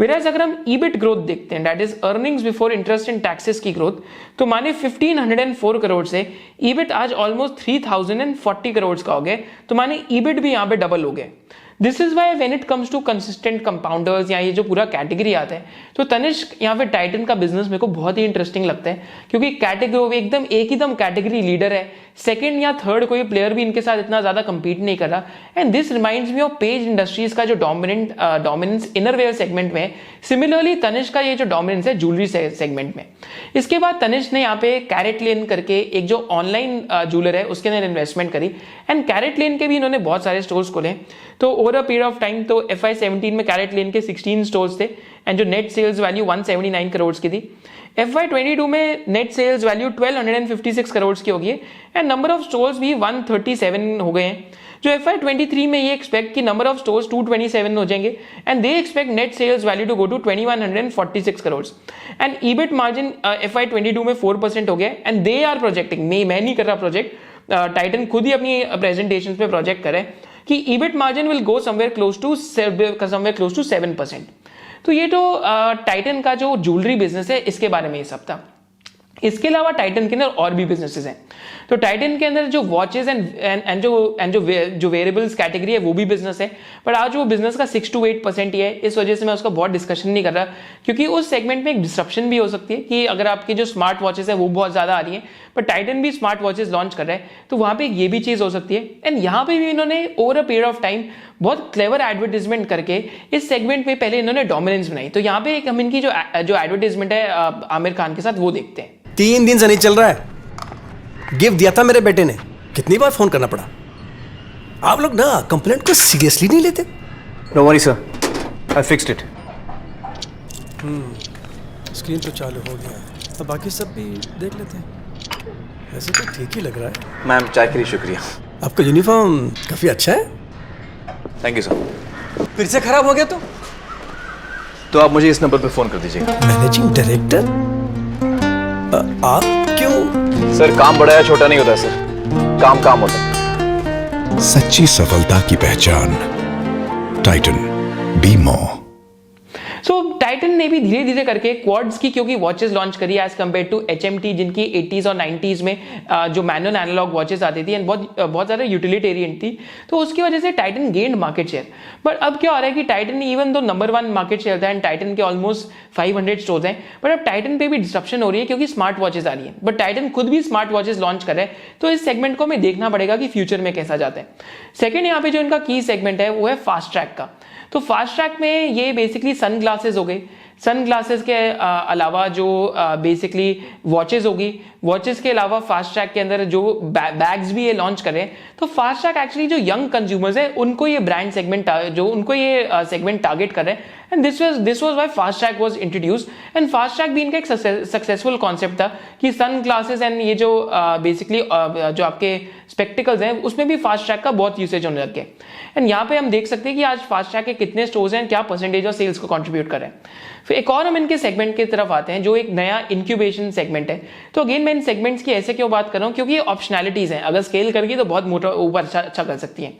Speaker 1: Whereas अगर हम EBIT ग्रोथ देखते हैं, that is earnings before interest and taxes की ग्रोथ, तो माने 1,504 करोड़ से EBIT आज ऑलमोस्ट 3,040 करोड़ का हो गया, तो माने EBIT भी यहाँ पे डबल हो गया। This is why when it comes to consistent compounders या ये जो पूरा कैटेगरी आता है, तो तनिष्क यहाँ पे टाइटन का बिजनेस मेरे को बहुत ही इंटरेस्टिंग लगता है, क्योंकि कैटेगरी एकदम एक ही दम कैटेगरी लीडर है, सेकंड या थर्ड कोई प्लेयर भी इनके साथ इतना ज्यादा कंपीट नहीं कर रहा। And this reminds me of page industries का जो डोमिनेंस इनरवेयर सेगमेंट में है, सिमिलरली तनिष्क का ये जो डोमिनेंस है ज्वेलरी सेगमेंट में। इसके बाद तनिष्क ने यहाँ पे कैरेट लेन करके एक जो ऑनलाइन ज्वेलर है उसके अंदर इन्वेस्टमेंट करी, एंड कैरेट लेन के भी इन्होंने बहुत सारे स्टोर्स खोले। तो over a period of time तो FY17 में कैरेट लेन के 16 स्टोर्स थे, एंड जो नेट सेल्स वैल्यू 179 करोड़ की थी। FY22 में नेट सेल्स वैल्यू 1256 करोड़ की होगी, एंड नंबर ऑफ स्टोर्स भी 137 हो गए हैं। जो FY23 में ये एक्सपेक्ट कि नंबर ऑफ स्टोर्स 227 हो जाएंगे, and they expect net sales value to go to 2146 crore, and EBIT margin FY22 में 4% हो गया, एंड दे आर प्रोजेक्टिंग, मैं नहीं कर रहा प्रोजेक्ट, टाइटन खुद ही अपनी प्रेजेंटेशन पे प्रोजेक्ट करे कि EBIT margin will go somewhere close to 7%। तो ये तो टाइटन का जो ज्वेलरी बिजनेस है इसके बारे में ये सब था। इसके अलावा टाइटन के अंदर और भी बिजनेसेस हैं। तो टाइटन के अंदर जो वॉचेस एंड जो वेरेबल्स कैटेगरी है वो भी बिजनेस है, बट आज वो बिजनेस का 6 to 8% ही है, इस वजह से मैं उसका बहुत डिस्कशन नहीं कर रहा, क्योंकि उस सेगमेंट में एक डिस्ट्रप्शन भी हो सकती है कि अगर आपकी जो स्मार्ट वॉचेस है वो बहुत ज्यादा आ रही है, बट टाइटन भी स्मार्ट वॉचेस लॉन्च कर रहा है, तो वहां पे ये भी चीज हो सकती है। एंड यहाँ पे भी इन्होंने over a period of time बहुत क्लेवर एडवर्टीजमेंट करके इस सेगमेंट में पहले इन्होंने डोमिनेंस बनाई। तो यहाँ पे हम इनकी जो एडवर्टीजमेंट है आमिर खान के साथ वो देखते हैं।
Speaker 4: 3 दिन से नहीं चल रहा है। गिफ्ट दिया था मेरे बेटे ने, कितनी बार फोन करना पड़ा। आप लोग ना कंप्लेंट को सीरियसली नहीं लेते।
Speaker 5: Don't worry, sir. I fixed it.
Speaker 4: Screen तो चालू हो गया, अब बाकी सब भी देख लेते हैं। वैसे तो ठीक ही लग रहा है।
Speaker 5: मैम, चाय के लिए शुक्रिया।
Speaker 4: आपका यूनिफॉर्म काफी अच्छा है।
Speaker 5: Thank you sir.
Speaker 4: फिर से खराब हो गया
Speaker 5: तो आप मुझे इस नंबर पर फोन कर दीजिएगा।
Speaker 4: मैनेजिंग डायरेक्टर आप क्यों?
Speaker 5: सर, काम बड़ा या छोटा नहीं होता सर, काम होता है।
Speaker 3: सच्ची सफलता की पहचान, Titan, be more.
Speaker 1: So Titan ने भी धीरे धीरे करके क्वाड्स की क्योंकि वॉचेस लॉन्च करी एज कम्पेयर टू HMT, जिनकी 80s और 90s में जो मैनुअल एनालॉग वॉचेस आती थी एंड बहुत ज़्यादा यूटिलिटेरियन थी, तो उसकी वजह से Titan gained market share. But अब क्या हो रहा है कि Titan even though number 1 market share था एंड टाइटन के ऑलमोस्ट 500 स्टोर्स हैं, बट अब टाइटन पे भी डिस्ट्रप्शन हो रही है क्योंकि स्मार्ट वॉचेस आ रही है। बट टाइटन खुद भी स्मार्ट वॉचेस लॉन्च कर रहे हैं, तो इस सेगमेंट को हमें देखना पड़ेगा कि फ्यूचर में कैसा जाता है। सेकेंड यहाँ पे जो इनका की सेगमेंट है वो है फास्ट ट्रैक का। तो फास्ट ट्रैक में ये बेसिकली सन ग्लासेस हो गई, सन ग्लासेस के अलावा जो बेसिकली वॉचेस होगी, वॉचेस के अलावा फास्ट ट्रैक के अंदर जो बैग्स भी ये लॉन्च करें। तो फास्ट ट्रैक एक्चुअली जो यंग कंज्यूमर्स है उनको ये ब्रांड सेगमेंट जो उनको ये सेगमेंट टारगेट कर रहे हैं, and this was why fast track was introduced. And fast track भी इनका एक सक्सेसफुल कॉन्सेप्ट था कि सन ग्लासेस एंड ये जो बेसिकली जो आपके स्पेक्टिकल्स हैं उसमें भी फास्ट ट्रैक का बहुत यूसेज होने लग गया। एंड यहाँ पे हम देख सकते हैं कि आज फास्ट ट्रैक के कितने स्टोर्स हैं, क्या परसेंटेज ऑफ सेल्स को कंट्रीब्यूट कर रहे हैं। फिर एक और हम इनके सेगमेंट की तरफ आते हैं जो एक नया इंक्यूबेशन सेगमेंट है। तो अगेन मैं इन सेगमेंट्स की ऐसे क्यों बात कर रहा हूँ, क्योंकि ये ऑप्शनैलिटीज हैं, अगर स्केल करके तो बहुत मोटा ऊपर अच्छा कर सकती हैं।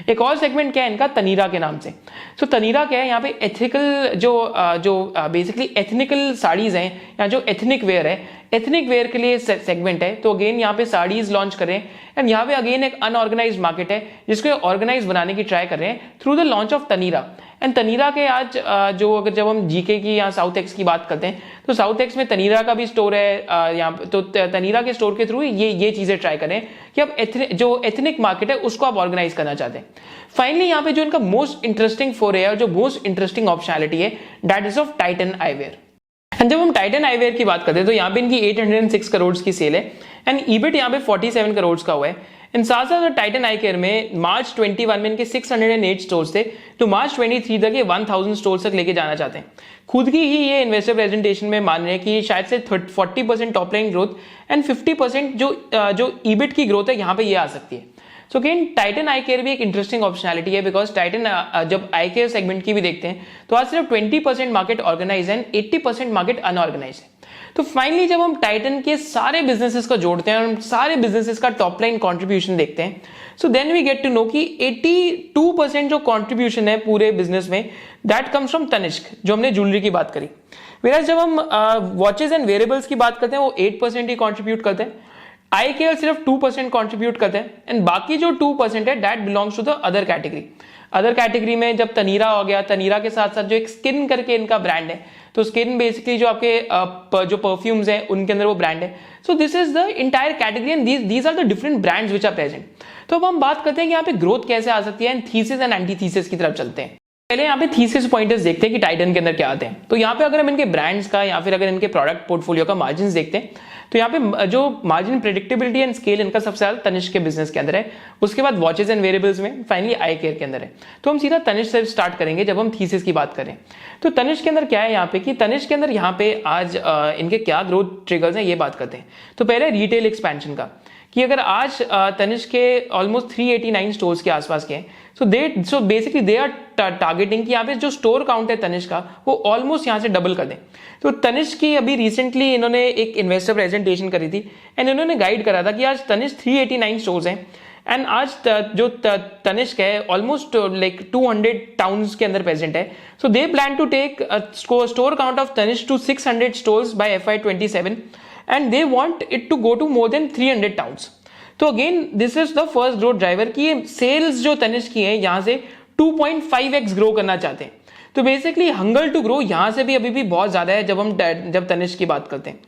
Speaker 1: एक और सेगमेंट क्या है इनका, तनीरा के नाम से। तो तनीरा क्या है, यहाँ पे एथिकल जो बेसिकली एथनिकल साड़ीज हैं या जो एथनिक वेयर है, एथनिक वेयर के लिए सेगमेंट है। तो अगेन यहाँ पे साड़ीज लॉन्च कर रहे हैं, एंड यहाँ पे अगेन एक अनऑर्गेनाइज्ड मार्केट है जिसको ऑर्गेनाइज बनाने की ट्राई कर रहे हैं through the launch of Taneira. And Taneira के आज जो अगर जब हम जीके की या साउथ एक्स की बात करते हैं तो साउथ एक्स में तनीरा का भी स्टोर है यहाँ, तो तनीरा के स्टोर के थ्रू ये चीजें ट्राई करें कि अब जो एथनिक मार्केट है उसको आप ऑर्गेनाइज करना चाहते हैं। फाइनली यहाँ पे जो इनका मोस्ट इंटरेस्टिंग फोरे है और जो मोस्ट इंटरेस्टिंग ऑप्शनैलिटी है, that is of Titan eyewear. And जब हम टाइटन आईवेयर की बात करते हैं तो यहाँ पे इनकी 806 करोड़ की सेल है, एंड ईबिट यहाँ पे 47 करोड़ का हुआ है। इन साथ साथ टाइटन आई केयर में मार्च 21 में इनके 608 स्टोर्स थे, तो मार्च 23 तक ये 1000 स्टोर्स तक लेके जाना चाहते हैं। खुद की ही ये इन्वेस्टर प्रेजेंटेशन में मान रहे हैं कि शायद से 40% टॉप लाइन ग्रोथ एंड 50% जो ईबिट की ग्रोथ है यहाँ पे ये आ सकती है। सो अगेन टाइटन आई केयर भी एक इंटरेस्टिंग ऑप्शनैलिटी है, बिकॉज टाइटन जब आई केयर सेगमेंट की भी देखते हैं तो आज सिर्फ 20% मार्केट ऑर्गेनाइज है, 80% मार्केट अनऑर्गेनाइज है। तो फाइनली जब हम टाइटन के सारे बिजनेसेस को जोड़ते हैं और हम सारे बिजनेसेस का टॉप लाइन कंट्रीब्यूशन देखते हैं, so then we get to know कि 82% जो कंट्रीब्यूशन है पूरे बिजनेस में, दैट कम्स फ्रॉम तनिष्क, जो हमने ज्वेलरी की बात करी। वेराज जब हम वॉचेस एंड वेरेबल्स की बात करते हैं वो 8% ही कंट्रीब्यूट करते हैं। आई केयर सिर्फ 2% कॉन्ट्रीब्यूट करते हैं एंड बाकी जो 2% है that belongs to the other category. Other category में जब तनीरा हो गया, तनीरा के साथ साथ जो एक स्किन करके इनका ब्रांड है, तो स्किन बेसिकली जो आपके जो परफ्यूम्स हैं उनके अंदर वो ब्रांड है। So this is the entire category and these are the different brands which are present. तो अब हम बात करते हैं कि यहाँ पे ग्रोथ कैसे आ सकती है and thesis and anti thesis की तरफ चलते हैं। पहले यहाँ पे थीसिस पॉइंटर्स देखते हैं कि टाइटन के अंदर क्या आते हैं। तो यहाँ पे अगर हम इनके ब्रांड्स का या फिर अगर इनके प्रोडक्ट पोर्टफोलियो का मार्जिन देखते हैं, तो यहाँ पे जो मार्जिन प्रेडिक्टेबिलिटी एंड स्केल इनका सबसे ज्यादा तनिष्क के बिजनेस के अंदर है, उसके बाद वॉचेस एंड वेरिएबल्स में, फाइनली आई केयर के अंदर है। तो हम सीधा तनिष्क से स्टार्ट करेंगे जब हम थीसिस की बात करें। तो तनिष्क के अंदर क्या है यहाँ पे कि तनिष्क के अंदर यहाँ पे आज इनके क्या ग्रोथ ट्रिगर्स हैं ये बात करते हैं। तो पहले रिटेल एक्सपेंशन का, कि अगर आज तनिष्क के ऑलमोस्ट 389 स्टोर्स के आसपास के हैं, so basically they are targeting कि यहाँ पे जो स्टोर काउंट है तनिष्क का वो ऑलमोस्ट यहाँ से डबल कर दें। तो तनिष्क की अभी रिसेंटली इन्होंने एक इन्वेस्टर प्रेजेंटेशन करी थी एंड इन्होंने गाइड करा था कि आज तनिष्क 389 स्टोर्स हैं एंड आज जो तनिष्क है ऑलमोस्ट लाइक 200 टाउन्स के अंदर प्रेजेंट है। So they plan to take store count of Tanishq to 600 stores by FY27 and they want it to go to more than 300 towns. तो again this is the first growth driver कि ये sales जो तनिष्क की है यहाँ से 2.5x grow करना चाहते हैं। तो बेसिकली हंगर टू ग्रो यहाँ से भी अभी भी बहुत ज्यादा है जब तनिष्क की बात करते हैं।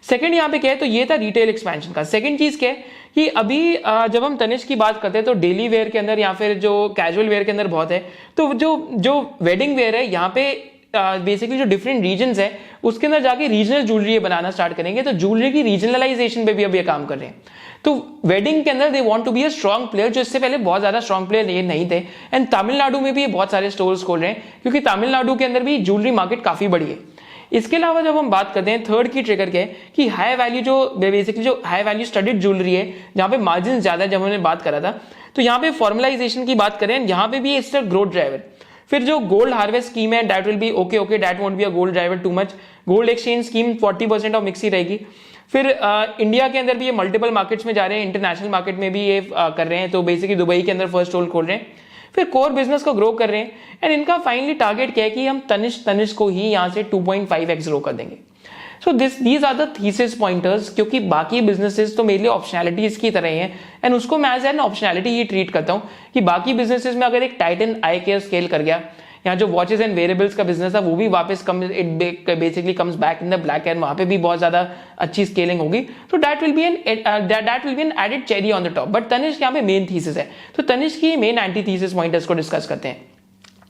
Speaker 1: सेकंड यहाँ पे क्या है, तो ये था रिटेल एक्सपेंशन का। सेकंड चीज क्या है कि अभी जब हम तनिष्क की बात करते हैं तो डेली वेयर के अंदर या फिर जो कैजुअल वेयर के अंदर बहुत है, तो जो वेडिंग वेयर है यहाँ पे बेसिकली जो डिफरेंट रीजन्स है उसके अंदर जाके रीजनल ज्वेलरी बनाना स्टार्ट करेंगे। तो ज्वेलरी की रीजनलाइजेशन पे भी अब ये काम कर रहे हैं। तो वेडिंग के अंदर they want to be a strong player, जो इससे पहले बहुत ज्यादा स्ट्रॉन्ग प्लेयर ये नहीं थे। एंड तमिलनाडु में भी बहुत सारे स्टोर्स खोल रहे हैं क्योंकि तमिलनाडु के अंदर भी ज्वेलरी मार्केट काफी बड़ी है। इसके अलावा जब हम बात करते हैं थर्ड की ट्रिगर के कि हाई वैल्यू जो बेसिकली जो हाई वैल्यू स्टडीड ज्वेलरी है जहां पे मार्जिन ज्यादा है, जब हमने बात करा था, तो यहाँ पे फॉर्मलाइजेशन की बात करें यहाँ पे भी इट्स अ ग्रोथ ड्राइवर। फिर जो गोल्ड हार्वेस्ट स्कीम है that will be okay that won't be a gold driver too much. Gold exchange scheme 40% of mix ही रहेगी। फिर इंडिया के अंदर भी ये मल्टीपल मार्केट्स में जा रहे हैं, इंटरनेशनल मार्केट में भी ये कर रहे हैं। तो बेसिकली दुबई के अंदर फर्स्ट स्टोर खोल रहे हैं, फिर कोर बिजनेस को ग्रो कर रहे हैं एंड इनका फाइनली टारगेट क्या है कि हम तनिष्क को ही यहाँ से 2.5x ग्रो कर देंगे। So these are the thesis pointers, क्योंकि बाकी बिजनेसेस तो मेरे लिए ऑप्शनैलिटीज की तरह ही हैं एंड उसको मैं एज एन ऑप्शनैलिटी ही ट्रीट करता हूँ कि बाकी बिजनेसेस में अगर एक टाइटन आई केयर स्केल कर गया, यहाँ जो वॉचेस एंड वेरिएबल्स का बिजनेस था वो भी वापस it basically comes back in the black and वहां पे भी बहुत ज्यादा अच्छी स्केलिंग होगी। तो that will be an added cherry on the top. But Tanishq यहाँ पे मेन थीसिस है, तो तनिष्क की मेन एंटी थीसिस पॉइंटर्स को डिस्कस करते हैं।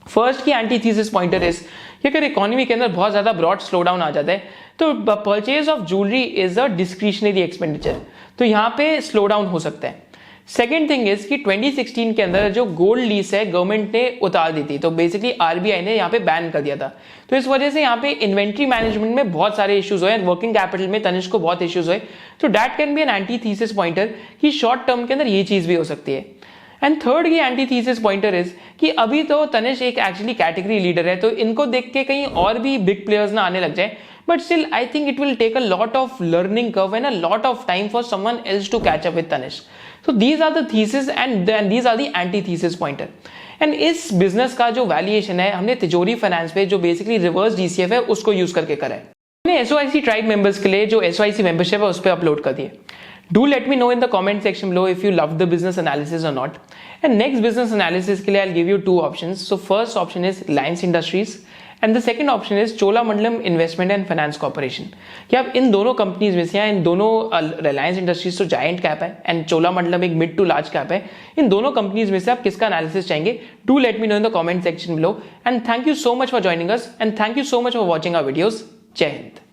Speaker 1: फर्स्ट की एंटी थीसिस पॉइंटर इज कि अगर इकोनॉमी के अंदर बहुत ज्यादा ब्रॉड स्लो डाउन आ जाता है तो purchase of jewellery is a discretionary expenditure, तो यहाँ पे स्लो डाउन हो सकता है। सेकेंड थिंग इज कि 2016 के अंदर जो गोल्ड लीज है गवर्नमेंट ने उतार दी थी, तो बेसिकली आरबीआई ने यहाँ पे बैन कर दिया था। तो इस वजह से यहाँ पे इन्वेंट्री मैनेजमेंट में बहुत सारे इश्यूज हुए, वर्किंग कैपिटल में तनिष्क को बहुत इश्यूज हुए। तो that can be an anti thesis pointer कि शॉर्ट टर्म के अंदर ये चीज भी हो सकती है। एंड थर्ड की एंटी थीसिस पॉइंटर इज कि अभी तो तनिष्क एक एक्चुअली कैटेगरी लीडर है, तो इनको देख के कहीं और भी बिग प्लेयर्स ना आने लग जाए। But still, I think it will take a lot of learning curve and a lot of time for someone else to catch up with Taniष्k. So these are the thesis and these are the anti-thesis pointer. And इस business का जो valuation है हमने तिजोरी finance पे जो basically reverse DCF है उसको यूज करके करा है। हमने SOIC ट्राइब मेंबर्स के लिए जो SOIC मेंबरशिप है उस पर अपलोड कर दिए। Do let me know in the comment section below if you love the business analysis or not. And next business analysis के लिए I'll give you two options. So first option is Reliance Industries and the second option is Cholamandalam Investment and Finance Corporation. कि आप इन दोनों companies में से या इन दोनों Reliance industries तो जायंट कैप है एंड चोलामंडलम एक मिड टू लार्ज कैप है, इन दोनों कंपनीज में से आप किसका एनालिसिस चाहेंगे? Do let me know in the comment section below and thank you so much for joining us and thank you so much for watching our videos. जय हिंद।